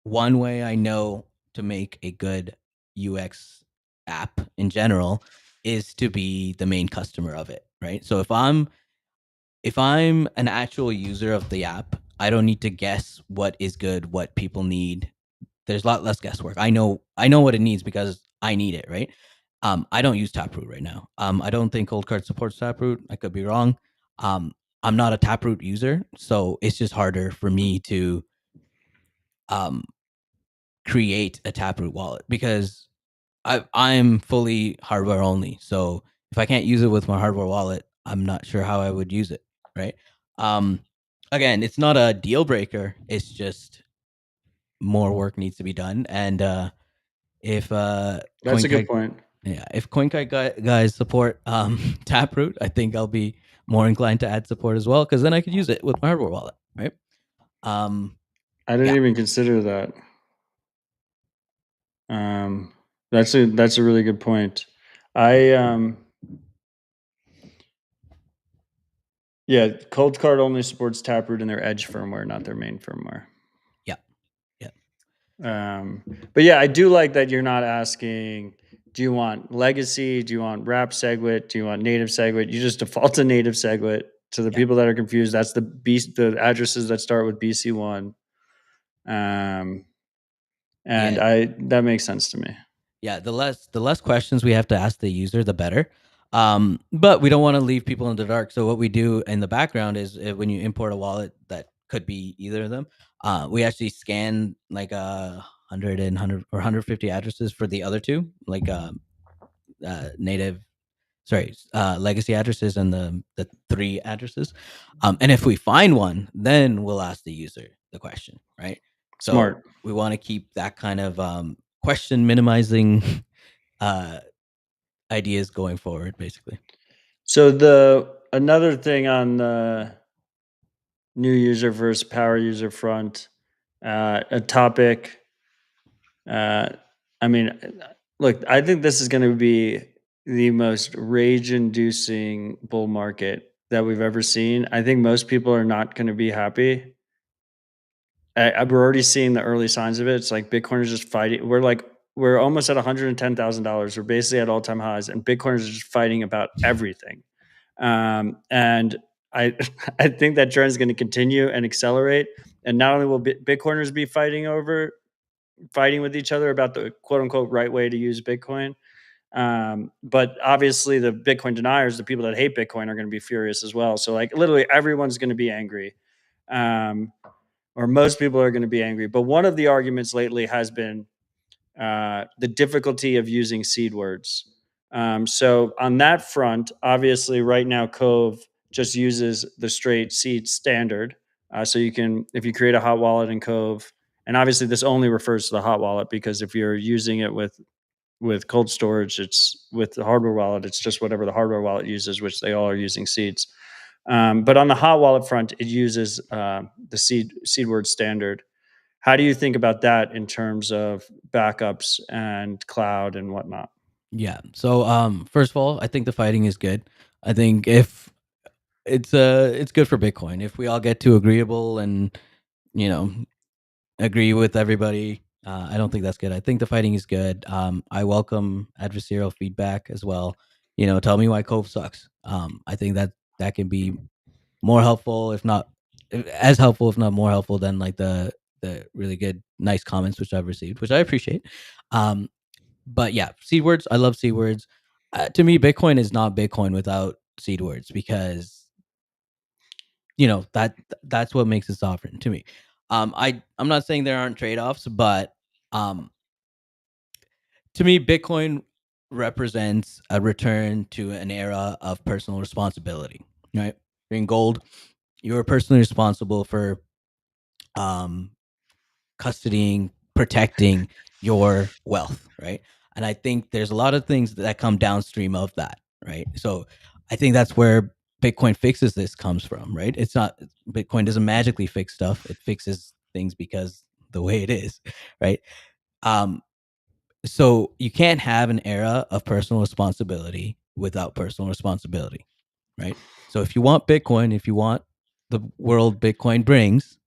one way I know to make a good UX app in general is to be the main customer of it, right? So if I'm an actual user of the app, I don't need to guess what is good, what people need. There's a lot less guesswork. I know what it needs because I need it, right? I don't use Taproot right now. I don't think Cold Card supports Taproot. I could be wrong. Um, I'm not a Taproot user, so it's just harder for me to um, create a Taproot wallet because I'm fully hardware only. So if I can't use it with my hardware wallet, I'm not sure how I would use it, right? Um, Again, it's not a deal breaker. It's just more work needs to be done. And if that's a good point. if CoinKite guys support Taproot, I think I'll be more inclined to add support as well because then I could use it with my hardware wallet, right? I didn't Yeah, even consider that. That's a really good point. I Yeah, Cold Card only supports Taproot and their Edge firmware, not their main firmware. Yeah. Yeah. But yeah, I do like that you're not asking, do you want legacy? Do you want wrap SegWit? Do you want native SegWit? You just default to native SegWit. To the people that are confused, that's the addresses that start with BC1. And that makes sense to me. Yeah, the less questions we have to ask the user, the better. But we don't want to leave people in the dark. So what we do in the background is when you import a wallet that could be either of them, we actually scan like 100 and 100 or 150 addresses for the other two, like native, legacy addresses and the 3 addresses. And if we find one, then we'll ask the user the question, right? Smart. So we want to keep that kind of question minimizing ideas going forward, basically. So another thing on the new user versus power user front, a topic. I mean, look, I think this is going to be the most rage-inducing bull market that we've ever seen. I think most people are not going to be happy. We're already seeing the early signs of it. It's like Bitcoin is just fighting. We're almost at $110,000. We're basically at all-time highs, and Bitcoiners are just fighting about everything. And I I think that trend is going to continue and accelerate. And not only will Bitcoiners be fighting with each other about the quote unquote right way to use Bitcoin, but obviously the Bitcoin deniers, the people that hate Bitcoin, are going to be furious as well. So like literally everyone's going to be angry. Or most people are going to be angry. But one of the arguments lately has been the difficulty of using seed words. So on that front, obviously right now Cove just uses the straight seed standard. So you can, if you create a hot wallet in Cove, and obviously this only refers to the hot wallet, because if you're using it with cold storage, it's with the hardware wallet, it's just whatever the hardware wallet uses, which they all are using seeds. But on the hot wallet front, it uses the seed word standard. How do you think about that in terms of backups and cloud and whatnot? Yeah. So first of all, I think the fighting is good. I think if it's good for Bitcoin. If we all get to agreeable and, you know, agree with everybody, I don't think that's good. I think the fighting is good. I welcome adversarial feedback as well. Tell me why Cove sucks. I think that can be more helpful, if not as helpful, if not more helpful than like the really good, nice comments which I've received, which I appreciate. But yeah, seed words. I love seed words. To me, Bitcoin is not Bitcoin without seed words, because that's what makes it sovereign to me. I'm not saying there aren't trade-offs, but to me, Bitcoin represents a return to an era of personal responsibility. Right, in gold, you're personally responsible for custodying, protecting your wealth, right? And I think there's a lot of things that come downstream of that, right? So I think that's where Bitcoin fixes this comes from, right? It's not, Bitcoin doesn't magically fix stuff. It fixes things because the way it is, right? So you can't have an era of personal responsibility without personal responsibility, right? So if you want Bitcoin, if you want the world Bitcoin brings,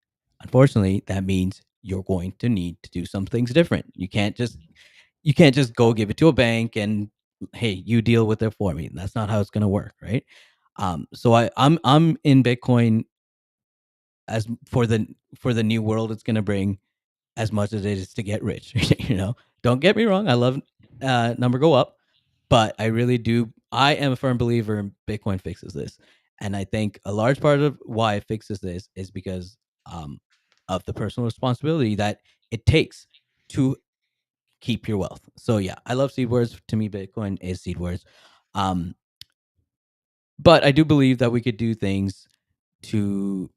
unfortunately, that means you're going to need to do some things different. You can't just go give it to a bank and, hey, you deal with it for me. That's not how it's going to work, right? So I'm in Bitcoin as for the new world it's going to bring, as much as it is to get rich. Don't get me wrong, I love number go up, but I am a firm believer in Bitcoin fixes this. And I think a large part of why it fixes this is because of the personal responsibility that it takes to keep your wealth. So yeah, I love seed words. To me, Bitcoin is seed words. But I do believe that we could do things to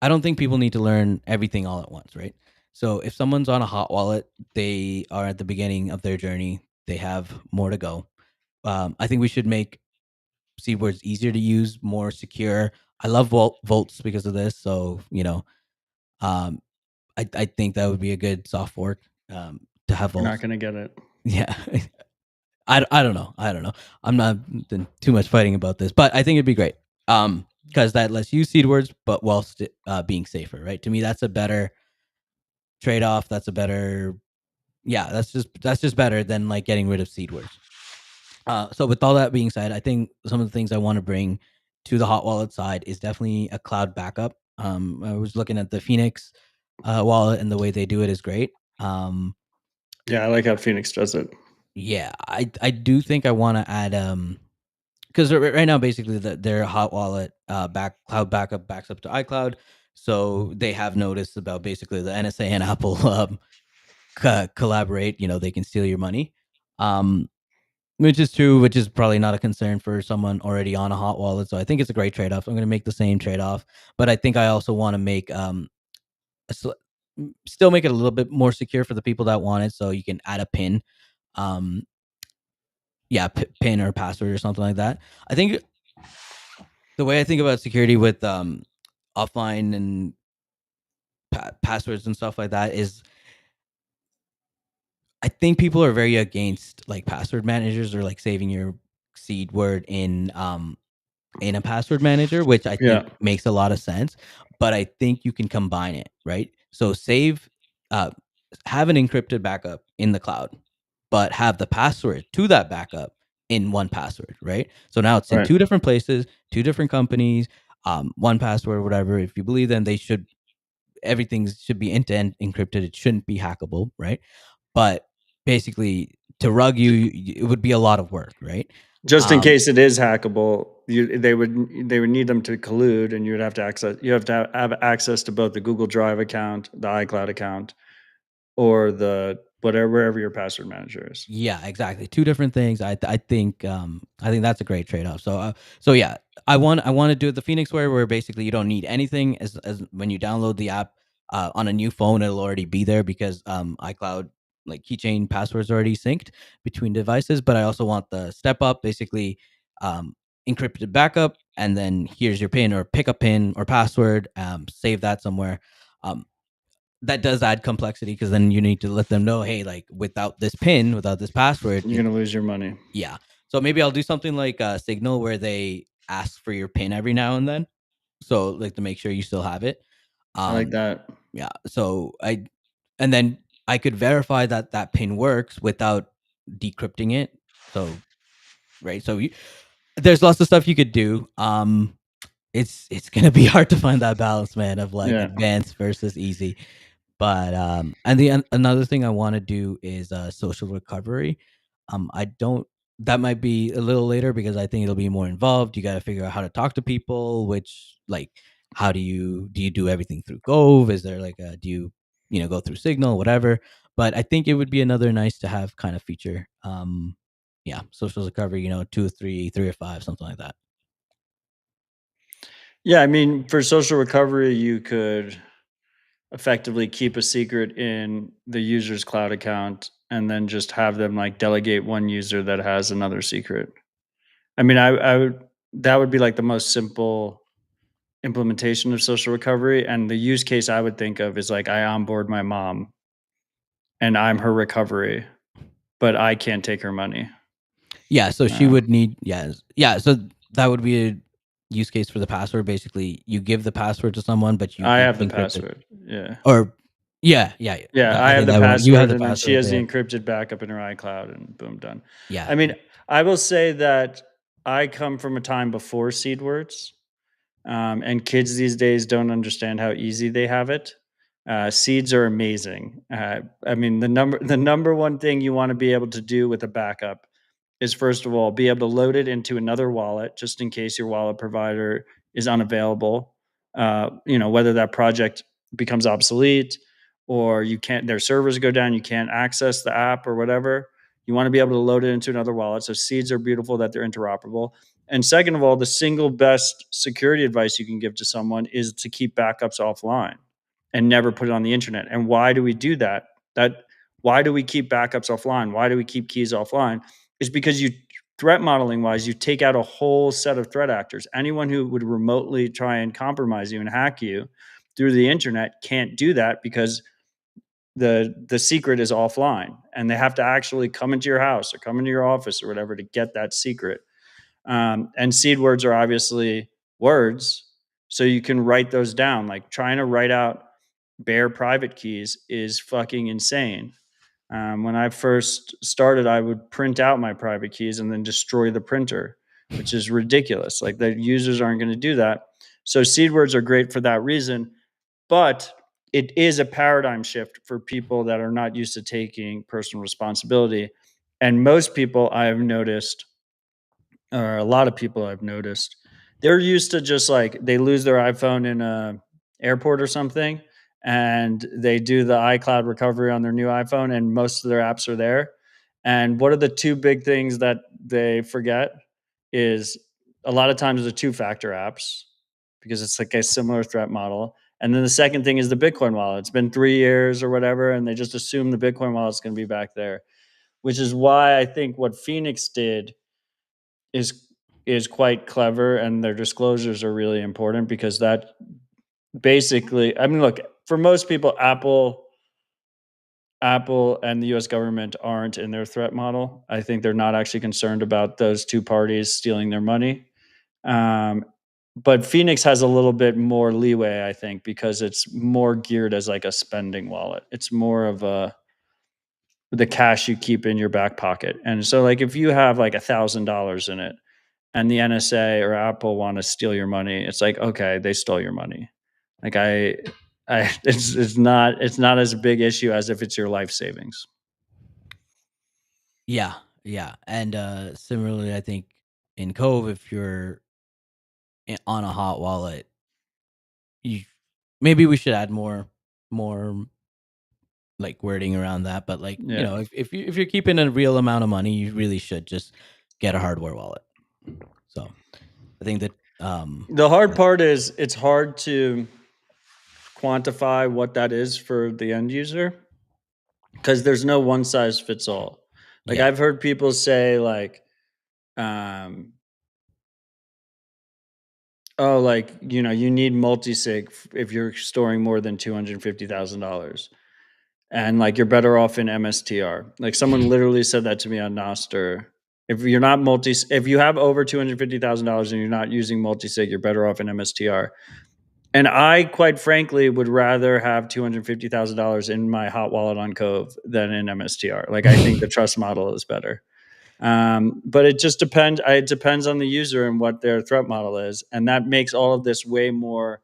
I don't think people need to learn everything all at once, right? So if someone's on a hot wallet, they are at the beginning of their journey. They have more to go. I think we should make seed words easier to use, more secure. I love volts because of this. So um, I think that would be a good soft fork to have You're volts. not going to get it. Yeah. I don't know. I'm not doing too much fighting about this, but I think it'd be great. because that lets you seed words, but while being safer, right? To me, that's a better trade-off. That's a better, yeah, that's just better than like getting rid of seed words. So with all that being said, I think some of the things I want to bring to the hot wallet side is definitely a cloud backup. I was looking at the Phoenix wallet, and the way they do it is great. Yeah, I like how Phoenix does it. Yeah, I do think I want to add because right now basically their hot wallet cloud backup backs up to iCloud, so they have noticed about basically the NSA and Apple collaborate. They can steal your money. Which is true, which is probably not a concern for someone already on a hot wallet. So I think it's a great trade-off. I'm going to make the same trade-off, but I think I also want to make still make it a little bit more secure for the people that want it. So you can add a pin, um, yeah, pin or password or something like that. I think the way I think about security with offline and passwords and stuff like that is, I think people are very against like password managers or like saving your seed word in a password manager, which I think Yeah. makes a lot of sense. But I think you can combine it, right? So uh, have an encrypted backup in the cloud, but have the password to that backup in one password, right? So now it's in Right. two different places, two different companies, one password, whatever. If you believe them, everything should be end-to-end encrypted. It shouldn't be hackable, right? But basically, to rug you, it would be a lot of work, right? Just in case it is hackable, they would need them to collude, and you would have to have access to both the Google Drive account, the iCloud account, or the wherever your password manager is. Yeah, exactly. Two different things. I think that's a great trade off. So yeah, I want to do it the Phoenix way, where basically you don't need anything as when you download the app on a new phone, it'll already be there because iCloud like keychain passwords already synced between devices. But I also want the step up, basically um, encrypted backup, and then here's your pin or pick a pin or password, save that somewhere. Um, that does add complexity because then you need to let them know, hey, like without this pin, without this password, You're gonna lose your money. yeah. So maybe I'll do something like Signal where they ask for your pin every now and then. So like to make sure you still have it. I like that. Yeah. And then I could verify that that pin works without decrypting it. So, right. So there's lots of stuff you could do. It's gonna be hard to find that balance, man, of like Yeah. advanced versus easy. But and another thing I want to do is social recovery. I don't. That might be a little later because I think it'll be more involved. You got to figure out how to talk to people. Which like, how do you do everything through Cove? Is there like a do you go through Signal, whatever? But I think it would be another nice to have kind of feature. Yeah, social recovery. 2 or 3, 3 or 5, something like that. Yeah, I mean, for social recovery, you could effectively keep a secret in the user's cloud account and then just have them like delegate one user that has another secret. I mean, I would that would be like the most simple implementation of social recovery. And the use case I would think of is like I onboard my mom and I'm her recovery, but I can't take her money. Yeah, so she Uh, would need yeah, so that would be a use case for the password. Basically, you give the password to someone, but I have the encrypt it. password. Yeah. Or yeah. Yeah, I I have think the that one you have password the and then she password has the there. encrypted backup in her iCloud and boom, done. Yeah. I mean, I will say that I come from a time before seed words. And kids these days don't understand how easy they have it. Seeds are amazing. I mean, the number one thing you want to be able to do with a backup is first of all be able to load it into another wallet just in case your wallet provider is unavailable. Whether that project becomes obsolete or you can't, their servers go down, you can't access the app or whatever. You want to be able to load it into another wallet. So seeds are beautiful that they're interoperable. And second of all, the single best security advice you can give to someone is to keep backups offline and never put it on the internet. And why do we do that? Why do we keep backups offline? Why do we keep keys offline? Is because threat modeling wise, you take out a whole set of threat actors. Anyone who would remotely try and compromise you and hack you through the internet can't do that because the secret is offline and they have to actually come into your house or come into your office or whatever to get that secret. And seed words are obviously words so you can write those down. Like trying to write out bare private keys is fucking insane. When I first started, I would print out my private keys and then destroy the printer, which is ridiculous. Like the users aren't going to do that. So seed words are great for that reason, but it is a paradigm shift for people that are not used to taking personal responsibility. And most people I've noticed, or a lot of people I've noticed, they're used to just like they lose their iPhone in a airport or something, and they do the iCloud recovery on their new iPhone, and most of their apps are there. And what are the two big things that they forget is a lot of times the two-factor apps because it's like a similar threat model. And then the second thing is the Bitcoin wallet. It's been 3 years or whatever, and they just assume the Bitcoin wallet is going to be back there, which is why I think what Phoenix did is quite clever, and their disclosures are really important because that basically, I mean, look, for most people, Apple and the US government aren't in their threat model. I think they're not actually concerned about those two parties stealing their money. Um, but Phoenix has a little bit more leeway, I think, because it's more geared as like a spending wallet. It's more of the cash you keep in your back pocket. And so like if you have like $1,000 in it and the NSA or Apple want to steal your money, it's like, okay, they stole your money. Like it's not as big issue as if it's your life savings. Yeah, yeah, and similarly, I think in Cove, if you're on a hot wallet, you maybe we should add more like wording around that. But like Yeah. if you're keeping a real amount of money, you really should just get a hardware wallet. So I think that The hard part is it's hard to quantify what that is for the end user because there's no one size fits all. Like yeah, I've heard people say like, um, oh, like you need multi-sig if you're storing more than $250,000, and like you're better off in MSTR. Like someone literally said that to me on Noster. If you have over $250,000 and you're not using multi-sig, you're better off in MSTR. And I, quite frankly, would rather have $250,000 in my hot wallet on Cove than in MSTR. Like, I think the trust model is better. But it just depends. It depends on the user and what their threat model is, and that makes all of this way more.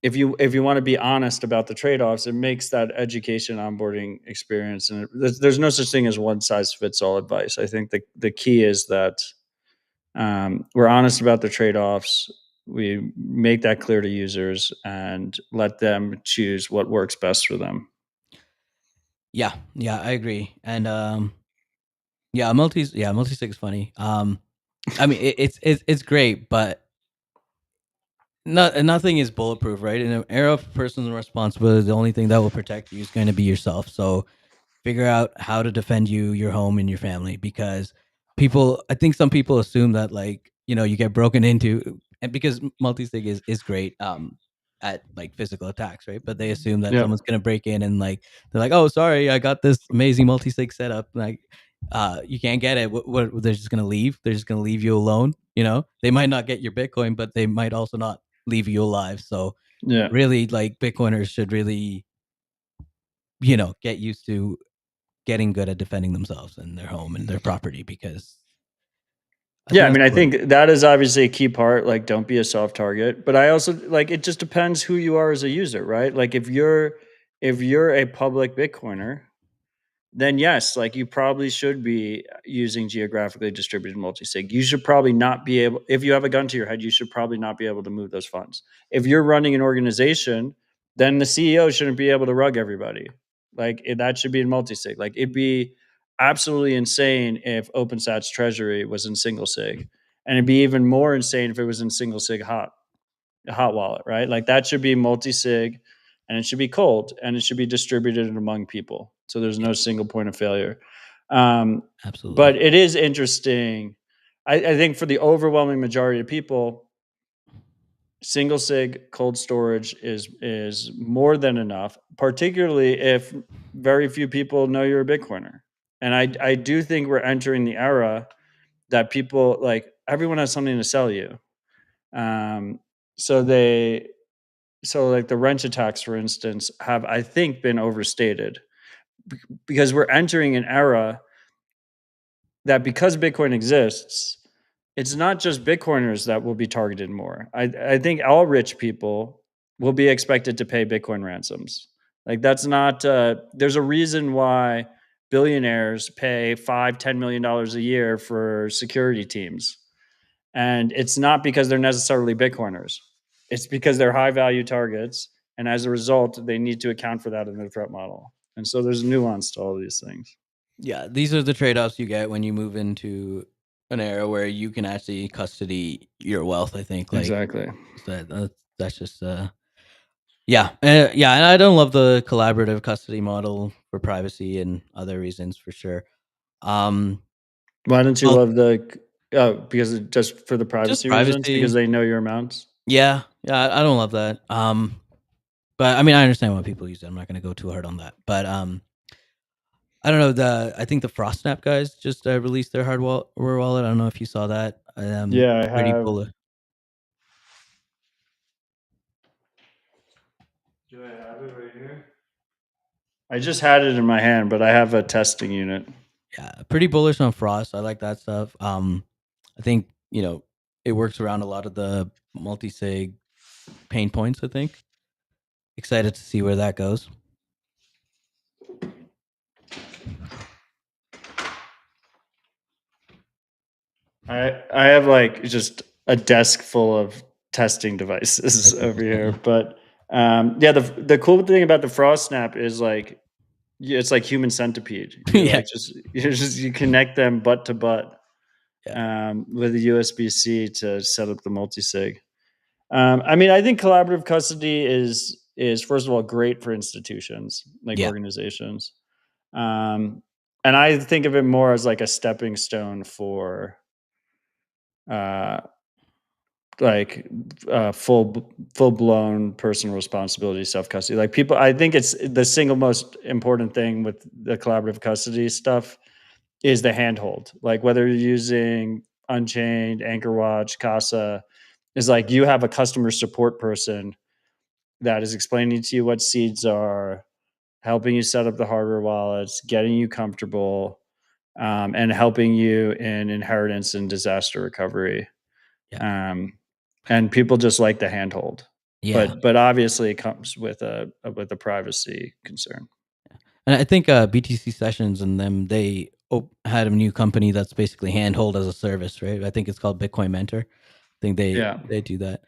If you want to be honest about the trade-offs, it makes that education onboarding experience. And there's no such thing as one size fits all advice. I think the key is that we're honest about the trade-offs. We make that clear to users and let them choose what works best for them. yeah, I agree. And multi-sig is funny. I mean, it's great, but nothing is bulletproof, right? In an era of personal responsibility, the only thing that will protect you is going to be yourself. So figure out how to defend you, your home, and your family. Because I think some people assume that like you get broken into, and because multi-sig is great at like physical attacks, right? But they assume that Yeah. someone's gonna break in and like they're like, oh, sorry, I got this amazing multi-sig setup. Like, you can't get it. What they're just gonna leave? They're just gonna leave you alone. They might not get your Bitcoin, but they might also not leave you alive. So Yeah. really, like Bitcoiners should really get used to getting good at defending themselves and their home and their property, because Yeah, I mean, I that's think that is obviously a key part. Like, don't be a soft target. But I also like it. Just depends who you are as a user, right? Like, if you're a public Bitcoiner, then yes, like you probably should be using geographically distributed multisig. You should probably not be able, if you have a gun to your head, you should probably not be able to move those funds. If you're running an organization, then the CEO shouldn't be able to rug everybody. Like that should be in multisig. Like it'd be absolutely insane if OpenSat's treasury was in single sig, and it'd be even more insane if it was in single sig hot wallet, right? Like that should be multi-sig, and it should be cold, and it should be distributed among people. So there's no single point of failure. absolutely. But it is interesting. I think for the overwhelming majority of people, single sig cold storage is more than enough, particularly if very few people know you're a Bitcoiner. And I do think we're entering the era that people like everyone has something to sell you. So like the wrench attacks, for instance, have, I think, been overstated because we're entering an era that, because Bitcoin exists, it's not just Bitcoiners that will be targeted more. I think all rich people will be expected to pay Bitcoin ransoms. Like, that's not, there's a reason why billionaires pay $5-10 million a year for security teams. And it's not because they're necessarily Bitcoiners. It's because they're high value targets. And as a result, they need to account for that in their threat model. And so there's nuance to all these things. Yeah, these are the trade-offs you get when you move into an era where you can actually custody your wealth. I think, like, Exactly. that's just yeah, yeah. And I don't love the collaborative custody model for privacy and other reasons for sure. Why don't you Well, love the? Oh, because just for the just privacy reasons, because privacy. they know your amounts. Yeah, I don't love that. But I mean, I understand why people use it. I'm not going to go too hard on that. But I don't know. I think the FrostSnap guys just released their hardware wallet. I don't know if you saw that. Yeah, I Pretty have. bullish. Do I have it right here? I just had it in my hand, but I have a testing unit. Yeah, pretty bullish on Frost. I like that stuff. I think it works around a lot of the multi-sig pain points. I think. Excited to see where that goes. I have like just a desk full of testing devices over here, but yeah, the cool thing about the Frost Snap is like, it's like human centipede. You Yeah, like you connect them butt to butt yeah, with a USB-C to set up the multi-sig. I mean, I think collaborative custody is first of all great for institutions like yeah, organizations, and I think of it more as like a stepping stone for uh, like full blown personal responsibility, self custody. Like, people, I think it's the single most important thing with the collaborative custody stuff is the handhold. Like, whether you're using Unchained, AnchorWatch, Casa, is like you have a customer support person that is explaining to you what seeds are, helping you set up the hardware wallets, getting you comfortable, and helping you in inheritance and disaster recovery. yeah, Um, and people just like the handhold, yeah. but obviously it comes with a privacy concern. And I think BTC Sessions and them, they had a new company that's basically handhold as a service, right? I think it's called Bitcoin Mentor. I think Yeah, they do that.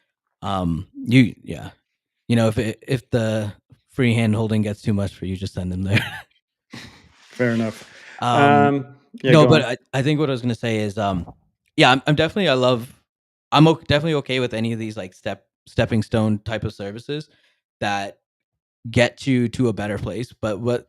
If the free hand holding gets too much for you, just send them there. fair enough. um, Yeah, no, go but on. I think what I was gonna say is, yeah, I'm definitely definitely okay with any of these like stepping stone type of services that get you to a better place. But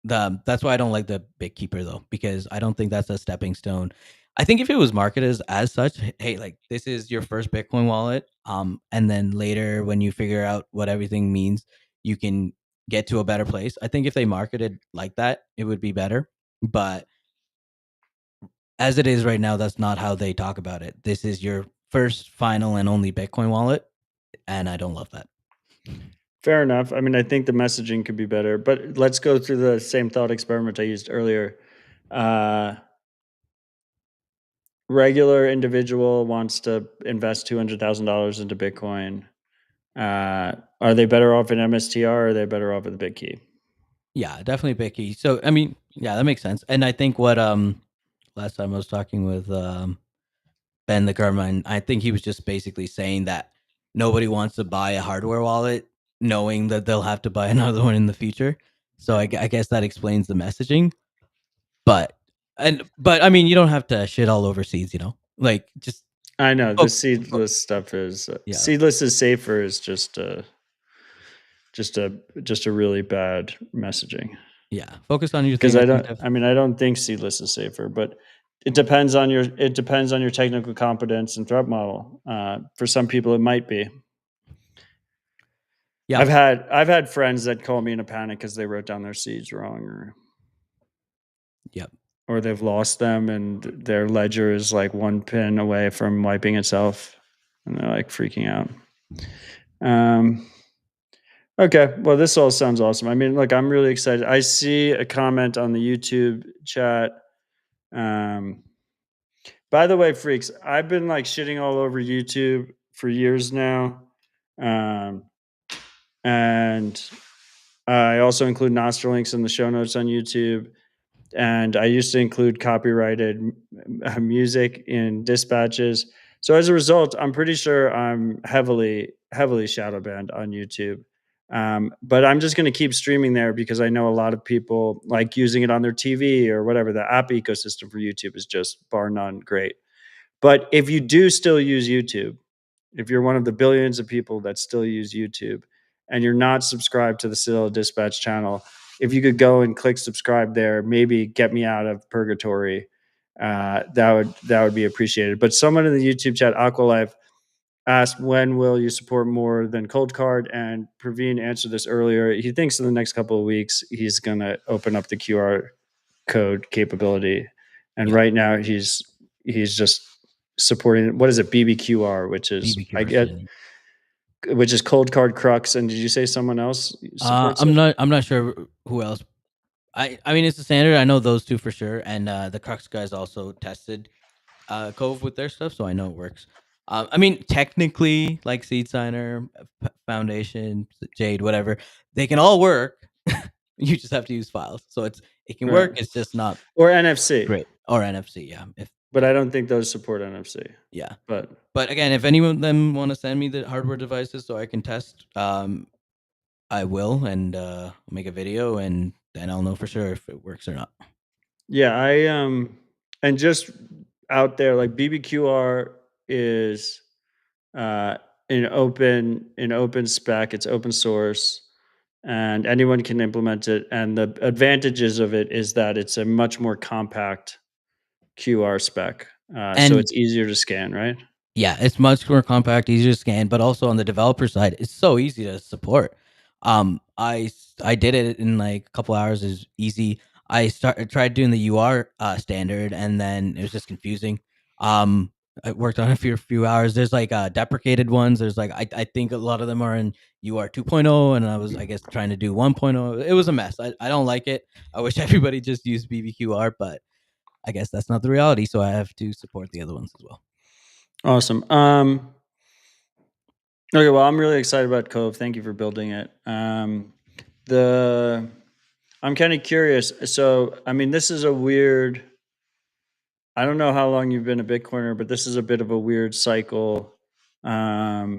that's why I don't like the Bitkeeper though, because I don't think that's a stepping stone. I think if it was marketed as such, hey, like this is your first Bitcoin wallet, and then later when you figure out what everything means, you can get to a better place. I think if they marketed like that, it would be better. But as it is right now, that's not how they talk about it. This is your first, final, and only Bitcoin wallet, and I don't love that. Fair enough. I mean, I think the messaging could be better, but let's go through the same thought experiment I used earlier. Uh, Regular individual wants to invest $200,000 into Bitcoin. Are they better off in MSTR, or are they better off with the BitKey? Yeah, definitely Bicky. So I mean, yeah, that makes sense. And I think what last time I was talking with Ben the Carmine, I think he was just basically saying that nobody wants to buy a hardware wallet knowing that they'll have to buy another one in the future. So I guess that explains the messaging. But I mean, you don't have to shit all over seeds, like just I know the oh, seedless stuff is yeah, seedless is safer is just a really bad messaging. yeah. Focus on your Because thing. I think I mean, I don't think seedless is safer, but it depends on your technical competence and threat model. For some people, it might be. yeah, I've had friends that call me in a panic because they wrote down their seeds wrong, yep, or they've lost them and their ledger is like one pin away from wiping itself. and they're like freaking out. Okay, well, this all sounds awesome. I mean, look, I'm really excited. I see a comment on the YouTube chat. By the way, freaks, I've been like shitting all over YouTube for years now. Um, and I also include Nostra links in the show notes on YouTube. And I used to include copyrighted music in dispatches. So as a result, I'm pretty sure I'm heavily shadow banned on YouTube. But I'm just going to keep streaming there because I know a lot of people like using it on their TV or whatever. The app ecosystem for YouTube is just bar none great. But if you do still use YouTube, if you're one of the billions of people that still use YouTube and you're not subscribed to the Citadel Dispatch channel, if you could go and click subscribe there, maybe get me out of purgatory, that would be appreciated. But someone in the YouTube chat, Aqualife, asked, when will you support more than Cold Card? And Praveen answered this earlier. He thinks in the next couple of weeks he's going to open up the QR code capability, and Yeah. right now he's just supporting, what is it, BBQR, which is BBQ which is Cold Card Crux. And did you say someone else supports it? I'm not sure who else. I mean, it's the standard. I know those two for sure, and the Crux guys also tested Cove with their stuff, so I know it works. I mean, technically, like Seed Signer, Foundation, Jade, whatever, they can all work. You just have to use files, so it can work. Right. It's just not Or NFC. great, or NFC. Yeah, But I don't think those support NFC. yeah. But Again, if any of them want to send me the hardware devices so I can test, I will, and make a video, and then I'll know for sure if it works or not. yeah, and just out there, like BBQR is an open spec. It's open source, and anyone can implement it. And the advantages of it is that it's a much more compact QR spec, so And it's easier to scan, right? yeah, it's much more compact, easier to scan, but also on the developer side, it's so easy to support. I did it in like a couple hours. Is easy. Tried doing the UR standard, and then it was just confusing. I worked on it for a few hours. There's like deprecated ones. There's like I think a lot of them are in UR 2.0, and I was, I guess, trying to do 1.0. It was a mess. I don't like it. I wish everybody just used BBQR, but I guess that's not the reality. So I have to support the other ones as well. Awesome. Okay, well, I'm really excited about Cove. Thank you for building it. I'm kind of curious. So, I mean, this is a weird. I don't know how long you've been a Bitcoiner, but this is a bit of a weird cycle. We're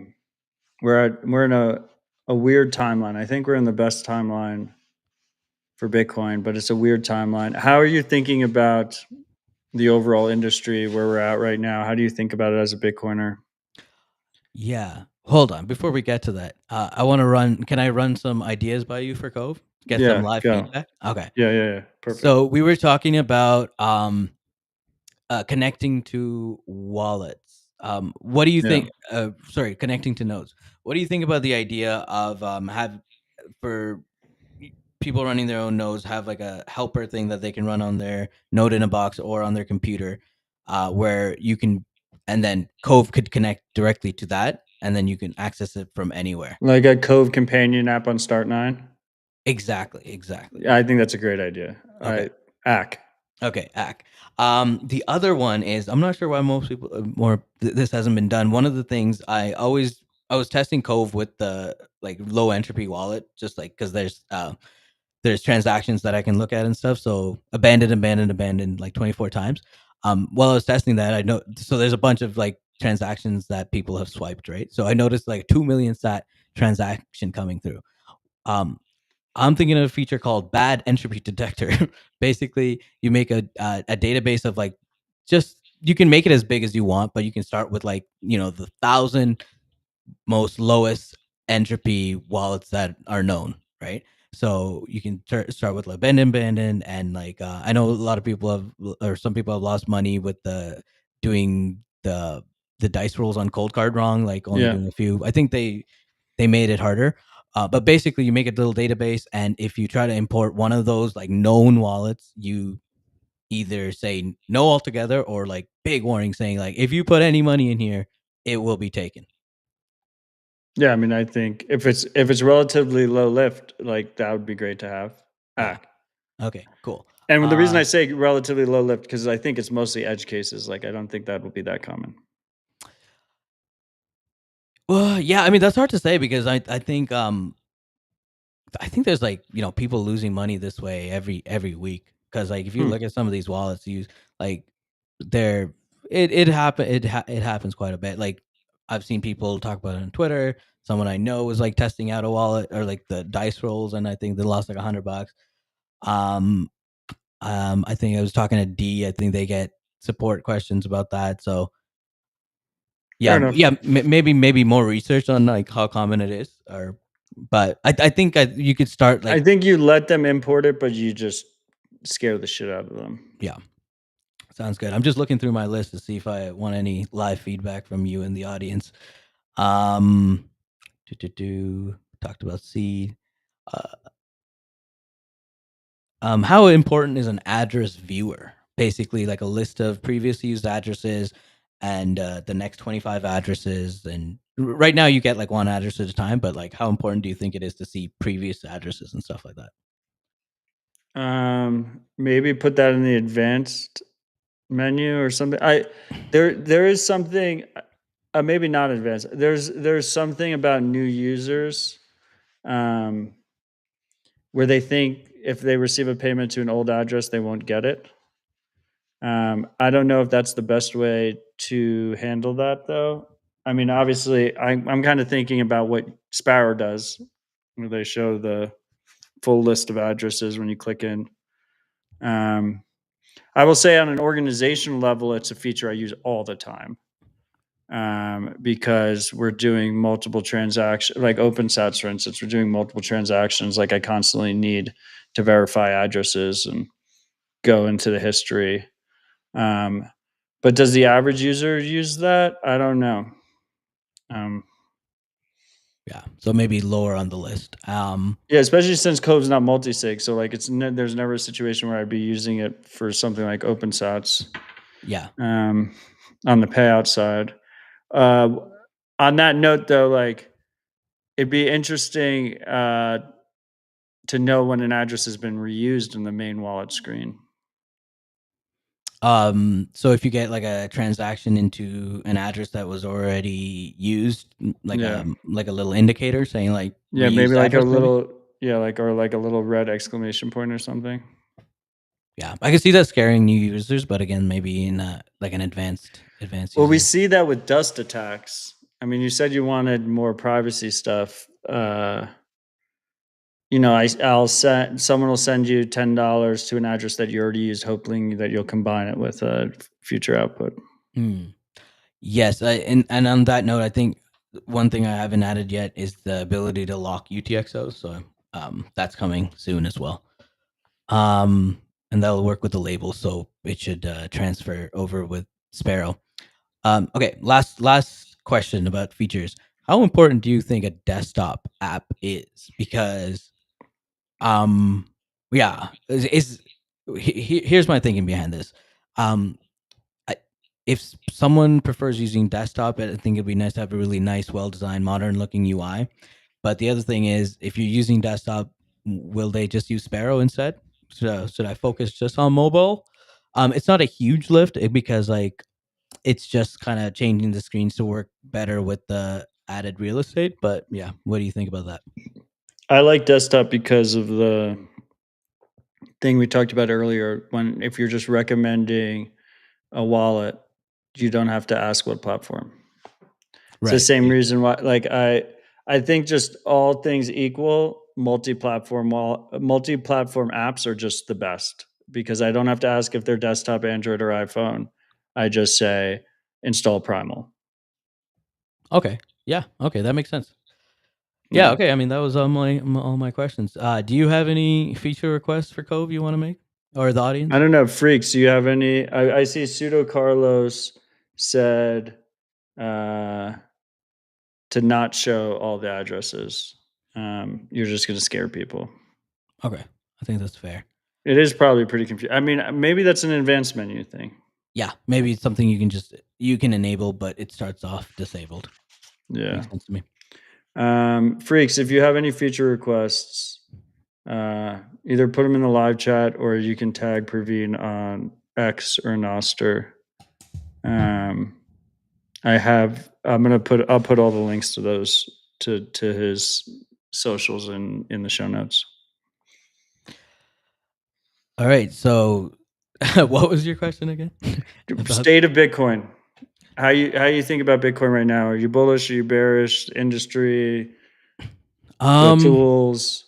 in a weird timeline. I think we're in the best timeline for Bitcoin, but it's a weird timeline. How are you thinking about the overall industry where we're at right now? How do you think about it as a Bitcoiner? Yeah. Hold on. Before we get to that, I want to run. Can I run some ideas by you for Cove? Get some Yeah, live go. feedback. Okay. Yeah. Perfect. So we were talking about connecting to wallets. What do you think? Sorry, connecting to nodes. What do you think about the idea of have for people running their own nodes have like a helper thing that they can run on their node in a box or on their computer, where you can, and then Cove could connect directly to that, and then you can access it from anywhere. Like a Cove companion app on Start9? Exactly. Yeah, I think that's a great idea. Okay. ACK. Okay, ACK. The other one is, I'm not sure why most people this hasn't been done. One of the things I was testing Cove with the like low entropy wallet, just like because there's transactions that I can look at and stuff. So abandoned like 24 times. While I was testing that, I know, so there's a bunch of like transactions that people have swiped, right? So I noticed like 2 million sat transaction coming through. I'm thinking of a feature called Bad Entropy Detector. Basically, you make a database of like, just, you can make it as big as you want, but you can start with like, the 1,000 most lowest entropy wallets that are known, right? So you can start with like abandoned, and like I know a lot of people have, or some people have lost money with doing the dice rolls on Cold Card wrong, like only doing a few. I think they made it harder. But basically, you make a little database, and if you try to import one of those like known wallets, you either say no altogether, or like big warning saying like, if you put any money in here, it will be taken. Yeah, I mean, I think if it's relatively low lift, like that would be great to have. Yeah. Okay, cool. And the reason I say relatively low lift because I think it's mostly edge cases. Like I don't think that will be that common. Well, yeah, I mean that's hard to say because I think there's like, people losing money this way every week because like if you look at some of these wallets use like they're it happens quite a bit. Like I've seen people talk about it on Twitter. Someone I know was like testing out a wallet or like the dice rolls, and I think they lost like $100. Um, I think I was talking to D. I think they get support questions about that. So Fair yeah, enough. yeah, maybe more research on like how common it is, but I think you could start I like think you let them import it, but you just scare the shit out of them. yeah. Sounds good. I'm just looking through my list to see if I want any live feedback from you in the audience. Um, talked about seed. How important is an address viewer? Basically, like a list of previously used addresses and the next 25 addresses. And right now, you get like one address at a time. But like, how important do you think it is to see previous addresses and stuff like that? Maybe put that in the advanced menu or something. There is something, maybe not advanced. There's something about new users, um, where they think if they receive a payment to an old address, they won't get it. I don't know if that's the best way to handle that, though. I mean, obviously, I'm kind of thinking about what Sparrow does, where they show the full list of addresses when you click in. I will say on an organizational level, it's a feature I use all the time, because we're doing multiple transactions, like OpenSats, for instance, we're doing multiple transactions. Like I constantly need to verify addresses and go into the history. But does the average user use that? I don't know. Um, Yeah, so maybe lower on the list. yeah, especially since Cove's not multi-sig, so like there's never a situation where I'd be using it for something like OpenSats. Yeah. On the payout side. Uh, on that note, though, like it'd be interesting to know when an address has been reused in the main wallet screen. So if you get like a transaction into an address that was already used, like Yeah, like a little indicator saying like yeah, maybe reused like a address, maybe. little, yeah, like or like a little red exclamation point or something. Yeah, I can see that scaring new users, but again, maybe in like an advanced Well, we user. see that with dust attacks. I mean, you said you wanted more privacy stuff. I'll send someone will send you $10 to an address that you already used, hoping that you'll combine it with a future output. Hmm. Yes, and on that note, I think one thing I haven't added yet is the ability to lock UTXOs. So that's coming soon as well. And that'll work with the label, so it should transfer over with Sparrow. Okay, last question about features. How important do you think a desktop app is? Because yeah, here's my thinking behind this. Um, if someone prefers using desktop, I think it'd be nice to have a really nice, well-designed, modern-looking UI. But the other thing is, if you're using desktop, will they just use Sparrow instead? Should I focus just on mobile? It's not a huge lift because like it's just kind of changing the screens to work better with the added real estate. But yeah, what do you think about that? I like desktop because of the thing we talked about earlier. If you're just recommending a wallet, you don't have to ask what platform. It's the Right. same reason why, like I think just all things equal, multi-platform apps are just the best because I don't have to ask if they're desktop, Android, or iPhone. I just say install Primal. Okay. Yeah. Okay, that makes sense. Yeah. Yeah. Okay. I mean, that was all my questions. Do you have any feature requests for Cove you want to make, or the I audience? don't know, freaks. Do you have any? I see Pseudo Carlos said uh, to not show all the addresses. You're just going to scare people. Okay, I think that's fair. It is probably pretty confusing. I mean, maybe that's an advanced menu thing. Yeah, maybe it's something you can enable, but it starts off disabled. Yeah. Makes sense to me. Freaks, if you have any feature requests, either put them in the live chat or you can tag Praveen on X or Noster. I'll put all the links to those to his socials in the show notes. All right, so what was your question again? State of Bitcoin. How you think about Bitcoin right now? Are you bullish? Are you bearish? Industry, the tools,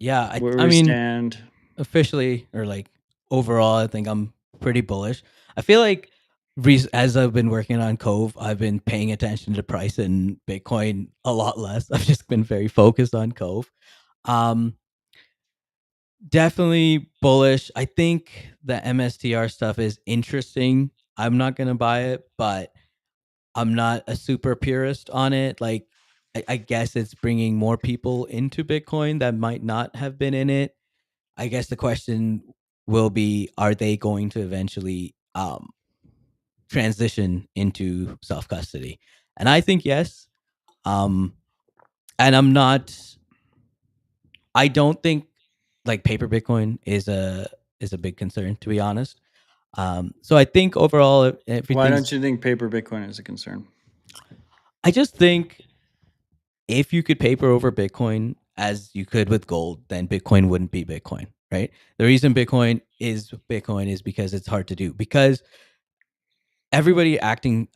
Yeah, where I we mean, stand. officially or like overall, I think I'm pretty bullish. I feel like as I've been working on Cove, I've been paying attention to price and Bitcoin a lot less. I've just been very focused on Cove. Um, Definitely bullish. I think the MSTR stuff is interesting. I'm not gonna buy it, but I'm not a super purist on it. Like, I guess it's bringing more people into Bitcoin that might not have been in it. I guess the question will be, are they going to eventually transition into self custody? And I think yes. And I don't think like paper Bitcoin is a big concern, to be honest. So I think overall Why everything's. don't you think paper Bitcoin is a concern? I just think if you could paper over Bitcoin as you could with gold, then Bitcoin wouldn't be Bitcoin, right? The reason Bitcoin is because it's hard to do, because everybody acting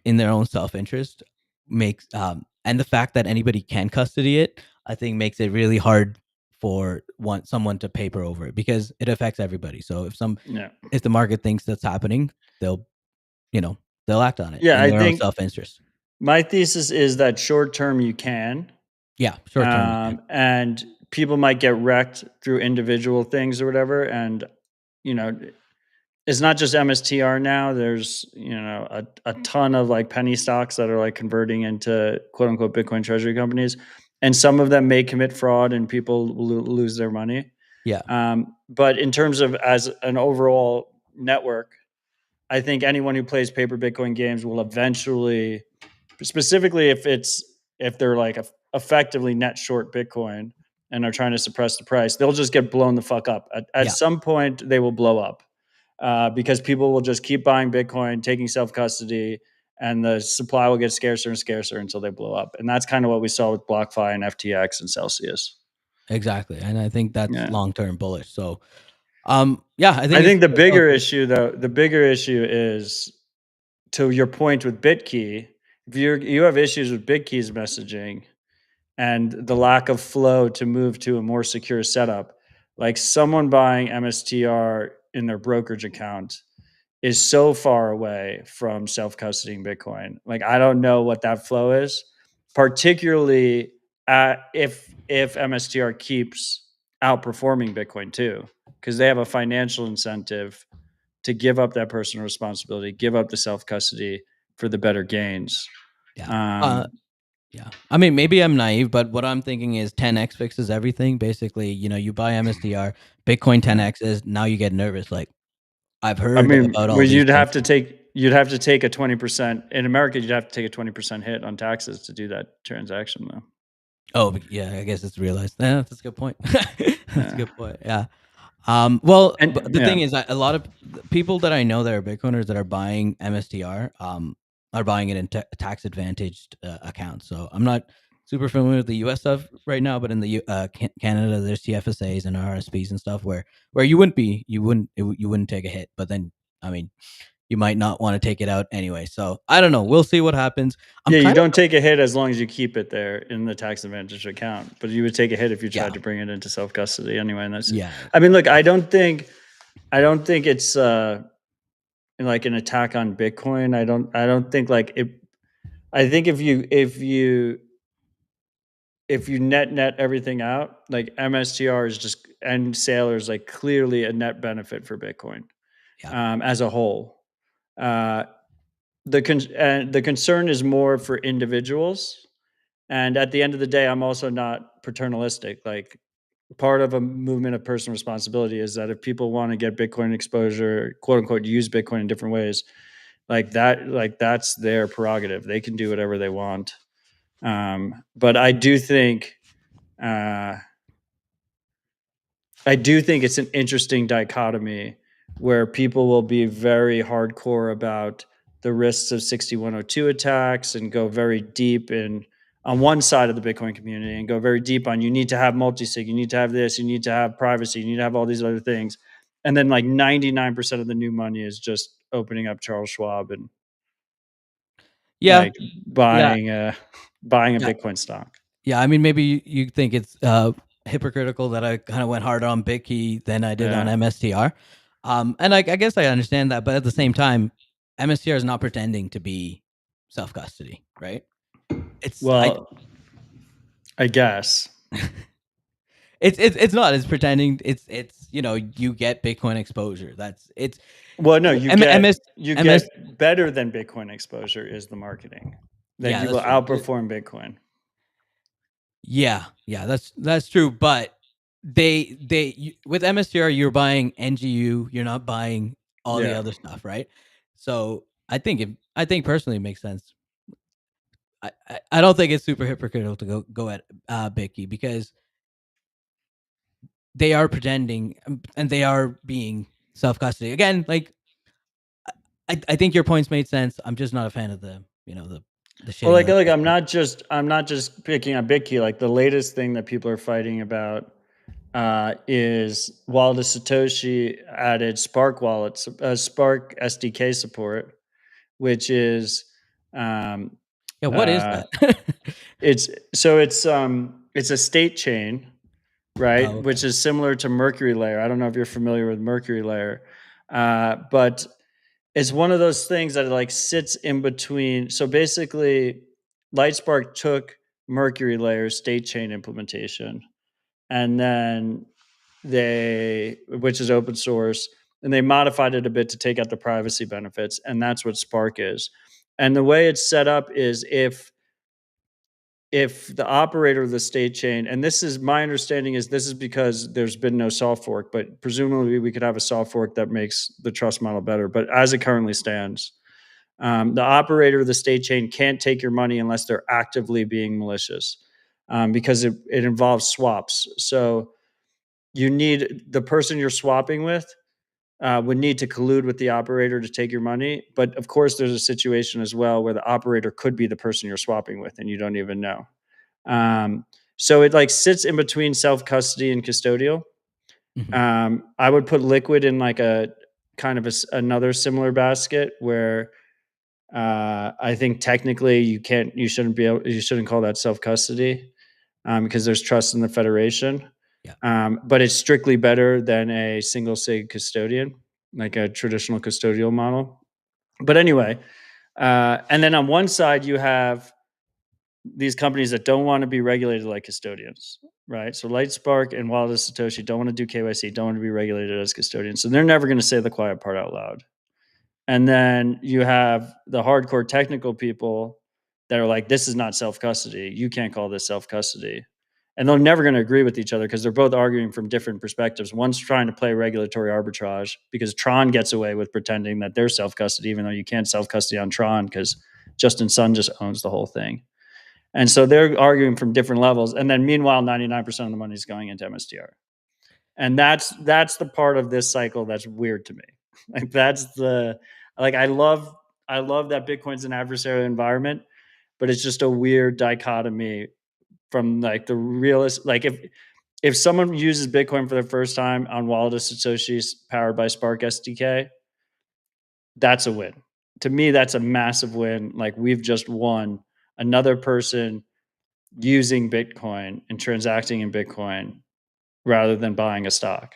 in their own self-interest makes and the fact that anybody can custody it, I think makes it really hard for someone to paper over it, because it affects everybody. So Yeah. if the market thinks that's happening, they'll they'll act on it Yeah, in I their own think self-interest. my thesis is that short term you can, Yeah, short term you can. and people might get wrecked through individual things or whatever. And you know, it's not just MSTR now. There's a ton of like penny stocks that are like converting into quote unquote Bitcoin treasury companies, and some of them may commit fraud and people lose their money. Yeah. But in terms of as an overall network, I think anyone who plays paper Bitcoin games will eventually, specifically if they're like effectively net short Bitcoin and are trying to suppress the price, they'll just get blown the fuck up. At Yeah. some point, they will blow up because people will just keep buying Bitcoin, taking self custody, and the supply will get scarcer and scarcer until they blow up. And that's kind of what we saw with BlockFi and FTX and Celsius. Exactly. And I think that's Yeah. long-term bullish. So yeah, I think I it's think the bigger okay. issue, though, the bigger issue is, to your point with BitKey, if you have issues with BitKey's messaging and the lack of flow to move to a more secure setup, like someone buying MSTR in their brokerage account is so far away from self-custodying Bitcoin. Like I don't know what that flow is, particularly if MSTR keeps outperforming Bitcoin too, because they have a financial incentive to give up that personal responsibility, give up the self-custody for the better gains. Yeah. Um, Yeah. I mean, maybe I'm naive, but what I'm thinking is 10x fixes everything. Basically, you buy MSTR, Bitcoin 10x's, now you get nervous. Like, I've I heard mean, about well, all these things. you'd have to take a 20% in America. You'd have to take a 20% hit on taxes to do that transaction, though. Oh, yeah, I guess it's realized. Yeah, that's a good point. That's a Yeah, good point. Yeah. Well, but and the yeah, thing is, a lot of people that I know that are Bitcoiners that are buying MSTR, are buying it in tax advantaged accounts. So I'm not super familiar with the U.S. stuff right now, but in the Canada, there's TFSAs and RSPs and stuff where you wouldn't take a hit, but then I mean, you might not want to take it out anyway. So I don't know. We'll see what happens. I'm yeah. You kind don't of take a hit as long as you keep it there in the tax advantage account, but you would take a hit if you yeah, tried to bring it into self custody anyway. And that's, yeah, I mean, look, I don't think it's like an attack on Bitcoin. I don't think like it. I think if you net everything out, like MSTR is just and Sailor is like clearly a net benefit for Bitcoin yeah, as a whole. Uh, the concern is more for individuals, and at the end of the day, I'm also not paternalistic. Like part of a movement of personal responsibility is that if people want to get Bitcoin exposure, quote unquote, use Bitcoin in different ways, that's their prerogative. They can do whatever they want. But I do think it's an interesting dichotomy where people will be very hardcore about the risks of 6102 attacks and go very deep on one side of the Bitcoin community and go very deep on, you need to have multi-sig, you need to have this, you need to have privacy, you need to have all these other things. And then like 99% of the new money is just opening up Charles Schwab and like buying a Bitcoin stock. Yeah, I mean, maybe you think it's hypocritical that I kind of went harder on BitKey than I did on MSTR. And I guess I understand that, but at the same time, MSTR is not pretending to be self-custody, right? I guess. It's not. It's pretending. It's you get Bitcoin exposure. Well, no, you get better than Bitcoin exposure is the marketing. That you will outperform Bitcoin. Yeah, that's true. But they with MSTR, you're buying NGU. You're not buying all the other stuff, right? So I think personally it makes sense. I don't think it's super hypocritical to go at BitKey because they are pretending and they are being self-custody. Again, like I think your points made sense. I'm just not a fan of the shit. Well, like I'm not just picking on BitKey. Like the latest thing that people are fighting about is Wallet of Satoshi added Spark wallets, Spark SDK support, which is what is that? It's a state chain, right? Oh, okay. Which is similar to Mercury Layer. I don't know if you're familiar with Mercury Layer, but it's one of those things that like sits in between. So basically, Lightspark took Mercury Layer state chain implementation, and then which is open source, and they modified it a bit to take out the privacy benefits, and that's what Spark is. And the way it's set up is if the operator of the state chain, and this is my understanding, is this is because there's been no soft fork, but presumably we could have a soft fork that makes the trust model better. But as it currently stands, the operator of the state chain can't take your money unless they're actively being malicious, because it involves swaps. So you need the person you're swapping with would need to collude with the operator to take your money. But of course, there's a situation as well where the operator could be the person you're swapping with and you don't even know. So it like sits in between self-custody and custodial. Mm-hmm. I would put Liquid in like a kind of another similar basket where I think technically you shouldn't call that self-custody because there's trust in the federation. Yeah. But it's strictly better than a single sig custodian, like a traditional custodial model. But anyway, and then on one side you have these companies that don't want to be regulated like custodians, right? So Lightspark and Wallet of Satoshi don't want to do KYC, don't want to be regulated as custodians. So they're never going to say the quiet part out loud. And then you have the hardcore technical people that are like, this is not self-custody. You can't call this self-custody. And they're never going to agree with each other because they're both arguing from different perspectives. One's trying to play regulatory arbitrage because Tron gets away with pretending that they're self-custody, even though you can't self-custody on Tron because Justin Sun just owns the whole thing. And so they're arguing from different levels. And then meanwhile, 99% of the money is going into MSTR. And that's the part of this cycle that's weird to me. Like I love that Bitcoin's an adversarial environment, but it's just a weird dichotomy from like the realist. Like if someone uses Bitcoin for the first time on Wallet of Satoshi powered by Spark SDK, that's a win. To me, that's a massive win. Like we've just won another person using Bitcoin and transacting in Bitcoin rather than buying a stock.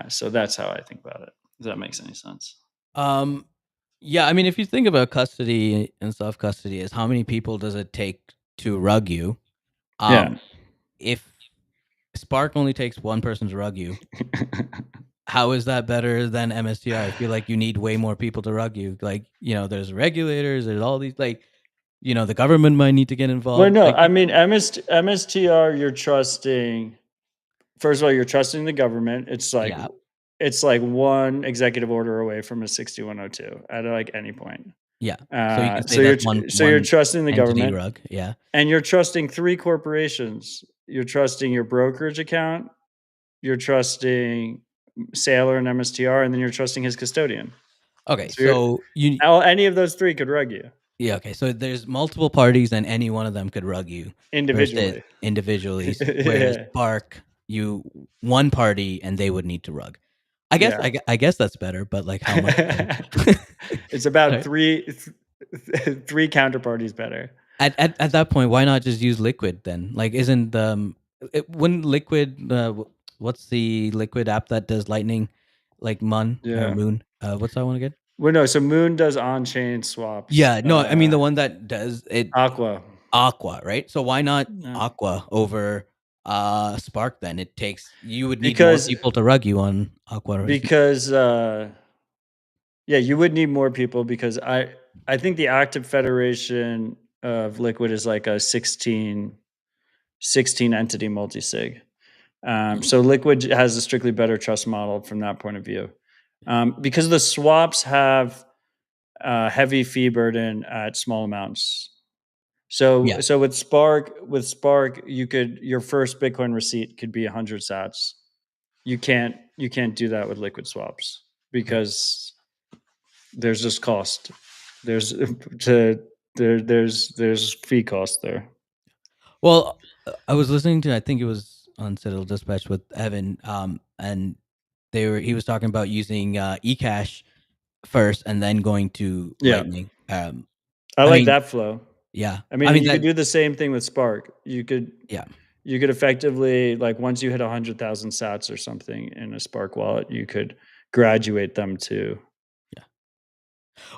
So that's how I think about it. Does that make any sense? Yeah, I mean, if you think about custody and self-custody as how many people does it take to rug you? If Spark only takes one person to rug you, how is that better than MSTR? I feel like you need way more people to rug you. Like, there's regulators, there's all these, like, the government might need to get involved. Well, no, I mean, MSTR, you're trusting first of all, you're trusting the government. It's like Yeah. one executive order away from a 6102 at like any point. Yeah. So you can say So that's one you're trusting the entity government, rug. Yeah. and you're trusting 3 corporations. You're trusting your brokerage account, you're trusting Sailor and MSTR, and then you're trusting his custodian. Okay. So So you any of those 3 could rug you Yeah, okay. So there's multiple parties and any one of them could rug you versus individually. individually. Whereas Yeah. Spark, you one party and they would need to rug. Yeah. I guess that's better, but like how much better? It's about Right. 3 counterparties better. At that point, why not just use Liquid then? Like, isn't wouldn't Liquid? What's the Liquid app that does Lightning, like Mun or Yeah. Moon? What's that one again? Well, no, so Moon does on-chain swaps. Yeah, no, I mean the one that does it. Aqua. Aqua, right? So why not No. Aqua over Spark then? You would need more Because people to rug you on Aqua, right? because yeah, you would need more people because I think the active federation of Liquid is like a 16 entity multi-sig. So Liquid has a strictly better trust model from that point of view. Because the swaps have heavy fee burden at small amounts. So Yeah. with Spark, your first Bitcoin receipt could be 100 sats. You can't do that with liquid swaps because there's just cost. There's there's fee cost there. Well, I was listening to, I think it was Untitled Dispatch with Evan, and he was talking about using eCash first and then going to Yeah. Lightning. I I like mean, that flow. yeah. I mean, you could do the same thing with Spark. You could Yeah. effectively, like, once you hit 100,000 sats or something in a Spark wallet, you could graduate them to.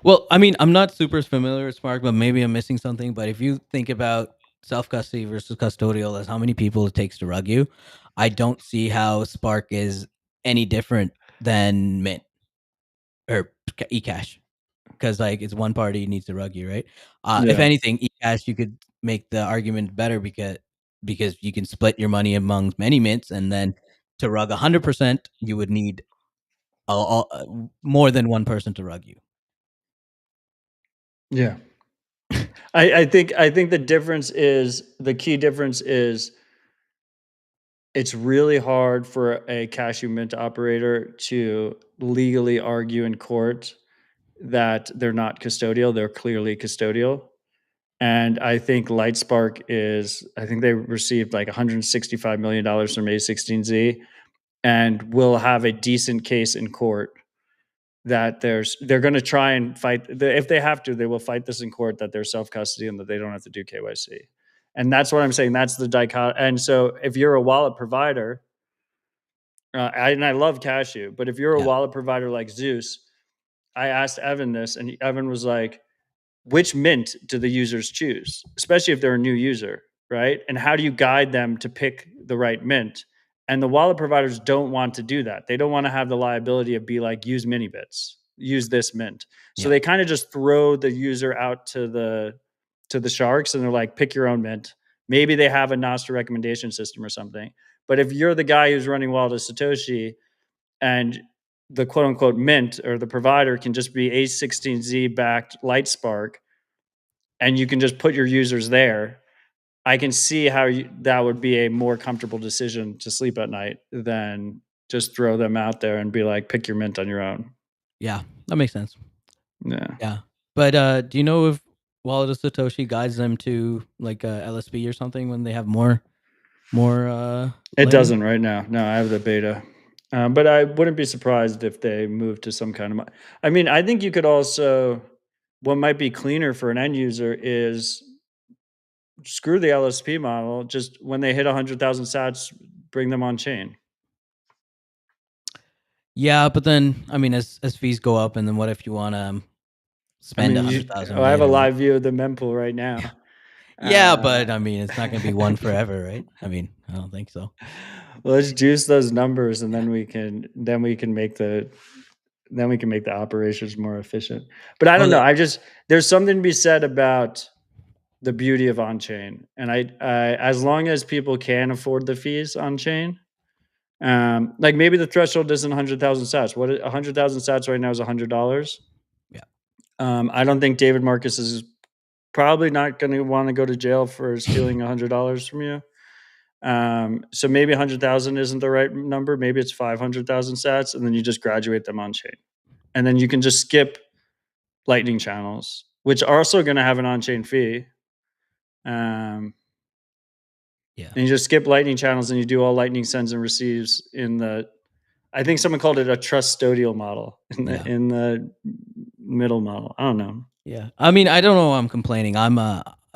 Well, I mean, I'm not super familiar with Spark, but maybe I'm missing something. But if you think about self-custody versus custodial as how many people it takes to rug you, I don't see how Spark is any different than Mint or eCash, because like it's one party needs to rug you, right? If Yeah. anything, eCash you could make the argument better because you can split your money among many mints, and then to rug 100%, you would need more than one person to rug you. Yeah. I think the key difference is it's really hard for a cashew mint operator to legally argue in court that they're not custodial. They're clearly custodial. And I think Lightspark I think they received like $165 million from A16Z and will have a decent case in court that they're going to try and fight. If they have to, they will fight this in court that they're self-custody and that they don't have to do KYC. And that's what I'm saying. That's the dichotomy. And so if you're a wallet provider, and I love Cashew, but if you're a Yeah. wallet provider like Zeus, I asked Evan this, and Evan was like, which mint do the users choose, especially if they're a new user, right? And how do you guide them to pick the right mint? And the wallet providers don't want to do that. They don't want to have the liability of be like, use mini bits, use this mint. So Yeah. they kind of just throw the user out to the sharks, and they're like, pick your own mint. Maybe they have a Nostr recommendation system or something. But if you're the guy who's running Wallet of Satoshi and the quote unquote mint or the provider can just be A16Z backed Lightspark, and you can just put your users there, I can see how that would be a more comfortable decision to sleep at night than just throw them out there and be like, pick your mint on your own. Yeah, that makes sense. Yeah. Yeah. But do you know if Wallet of Satoshi guides them to like a LSP or something when they have more It Lightning? doesn't right now. No, I have the beta. But I wouldn't be surprised if they move to some kind of. I mean, I think you could also. What might be cleaner for an end user is screw the LSP model. Just when they hit 100,000 sats, bring them on chain. Yeah, but then I mean, as fees go up, and then what if you want to spend 100,000? I have a live view of the mempool right now. Yeah, but I mean, it's not going to be one forever, right? I mean, I don't think so. Let's juice those numbers, and then we can make the operations more efficient. But I don't know. There's something to be said about the beauty of on chain, and I as long as people can afford the fees on chain, Like maybe the threshold isn't 100,000 sats. 100,000 sats right now is $100. Yeah. I don't think David Marcus is probably not going to want to go to jail for stealing $100 from you. So maybe 100,000 isn't the right number. Maybe it's 500,000 sats, and then you just graduate them on chain, and then you can just skip Lightning channels, which are also going to have an on-chain fee. And you just skip Lightning channels, and you do all Lightning sends and receives in the. I think someone called it a trustodial model in the middle model. I don't know. Yeah, I mean, I don't know why I'm complaining. I'm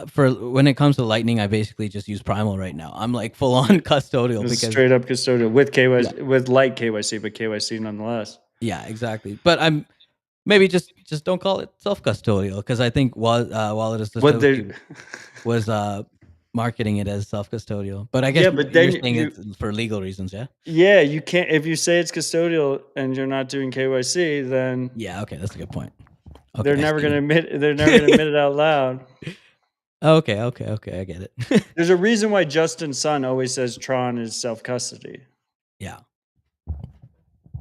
for when it comes to Lightning, I basically just use Primal right now. I'm like full on custodial It's because straight up custodial with KYC, with light KYC, but KYC nonetheless. Yeah, exactly. But I'm maybe just don't call it self-custodial because I think Wallet Associates was marketing it as self-custodial. But I guess but you're then saying it's for legal reasons, yeah? Yeah, you can't if you say it's custodial and you're not doing KYC, then Yeah, okay, that's a good point. Okay, they're never going to admit it out loud. Okay, I get it. There's a reason why Justin Sun always says Tron is self-custody. Yeah.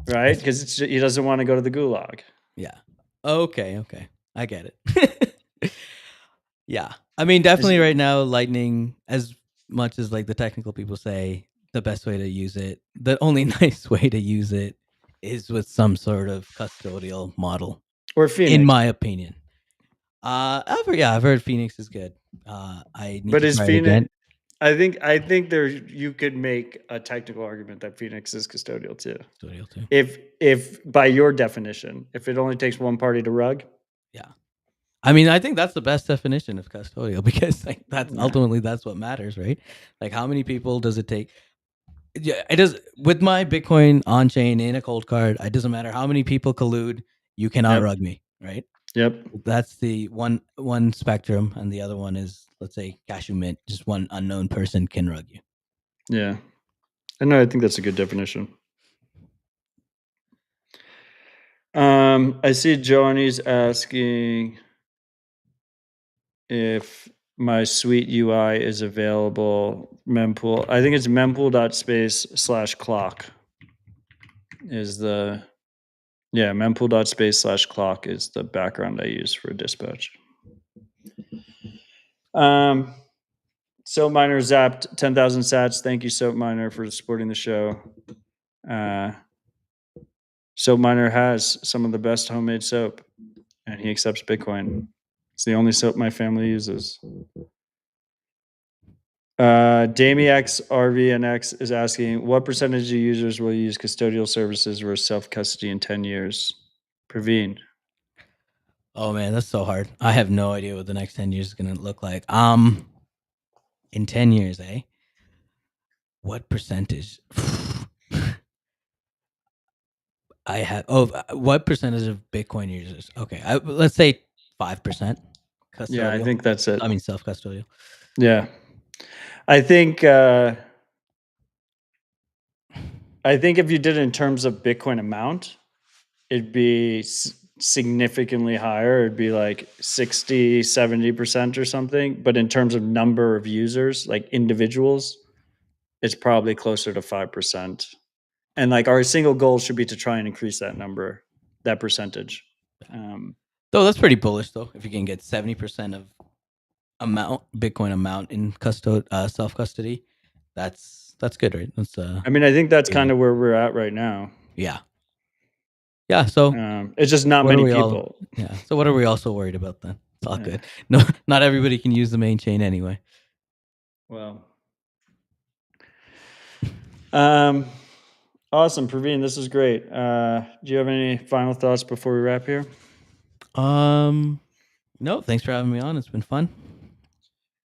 Right? Because he doesn't want to go to the gulag. Yeah. Okay. I get it. Yeah. I mean, definitely right now, Lightning, as much as like the technical people say, the best way to use it, the only nice way to use it is with some sort of custodial model. Or Phoenix. In my opinion. I've heard Phoenix is good. I need to try it again. I think you could make a technical argument that Phoenix is custodial too. If by your definition, if it only takes one party to rug. Yeah. I mean, I think that's the best definition of custodial because like ultimately that's what matters, right? Like how many people does it take? Yeah, it does. With my Bitcoin on chain in a cold card, it doesn't matter how many people collude, you cannot rug me, right? Yep. That's the one spectrum, and the other one is, let's say, Cashew Mint. Just one unknown person can rug you. Yeah, I think that's a good definition. I see Johnny's asking if my suite UI is available. Mempool. I think it's mempool.space/clock is the. Yeah, mempool.space/clock is the background I use for dispatch. Soap Miner zapped 10,000 sats. Thank you, Soap Miner, for supporting the show. Soap Miner has some of the best homemade soap, and he accepts Bitcoin. It's the only soap my family uses. DamiX RVNX is asking, what percentage of users will use custodial services versus self-custody in 10 years? Praveen. Oh man, that's so hard. I have no idea what the next 10 years is going to look like. In 10 years, what percentage? I have. What percentage of Bitcoin users? Okay, let's say 5%. Yeah, I think that's it. I mean, self-custodial. Yeah, I think if you did it in terms of Bitcoin amount, it'd be significantly higher. It'd be like 60, 70% or something. But in terms of number of users, like individuals, it's probably closer to 5%. And like our single goal should be to try and increase that number, that percentage. Though that's pretty bullish though. If you can get 70% of Bitcoin amount in self-custody, that's good, right? That's I mean, I think that's kind of where we're at right now. Yeah. So it's just not many people. So what are we also worried about then? It's all good. No, not everybody can use the main chain anyway. Well, awesome, Praveen. This is great. Do you have any final thoughts before we wrap here? No. Thanks for having me on. It's been fun.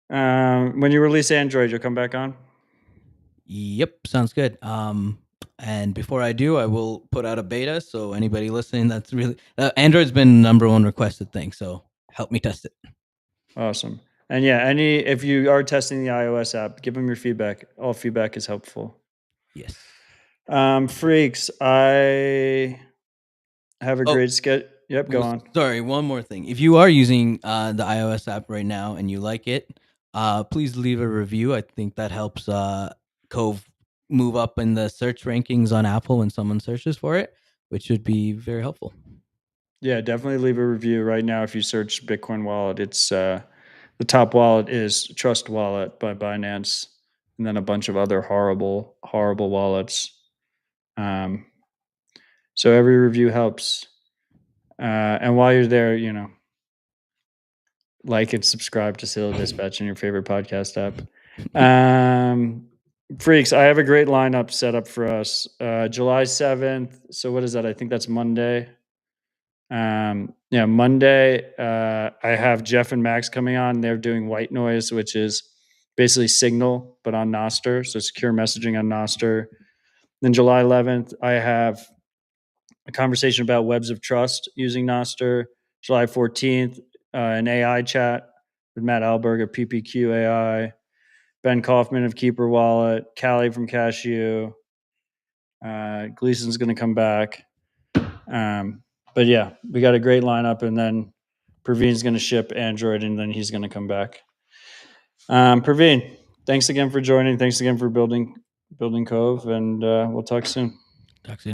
When you release Android, you'll come back on? Yep, sounds good. And before I do, I will put out a beta. So anybody listening, that's really Android's been number one requested thing. So help me test it. Awesome. And yeah, if you are testing the iOS app, give them your feedback. All feedback is helpful. Yes. Freaks, I have a great schedule. Yep, go on. Sorry, one more thing. If you are using the iOS app right now and you like it, please leave a review. I think that helps Cove move up in the search rankings on Apple when someone searches for it, which would be very helpful. Yeah, definitely leave a review right now. If you search Bitcoin wallet, it's the top wallet is Trust Wallet by Binance, and then a bunch of other horrible wallets. So every review helps. And while you're there, like and subscribe to Sale Dispatch in your favorite podcast app. Freaks, I have a great lineup set up for us. July 7th. So what is that? I think that's Monday. Monday, I have Jeff and Max coming on. They're doing white noise, which is basically Signal, but on Nostr. So secure messaging on Nostr. Then July 11th, I have a conversation about webs of trust using Nostr. July 14th, an AI chat with Matt Alberg of PPQ AI, Ben Kaufman of Keeper Wallet, Callie from Cashew. Gleason's going to come back. But yeah, we got a great lineup, and then Praveen's going to ship Android, and then he's going to come back. Praveen, thanks again for joining. Thanks again for building Cove, and we'll talk soon. Talk soon.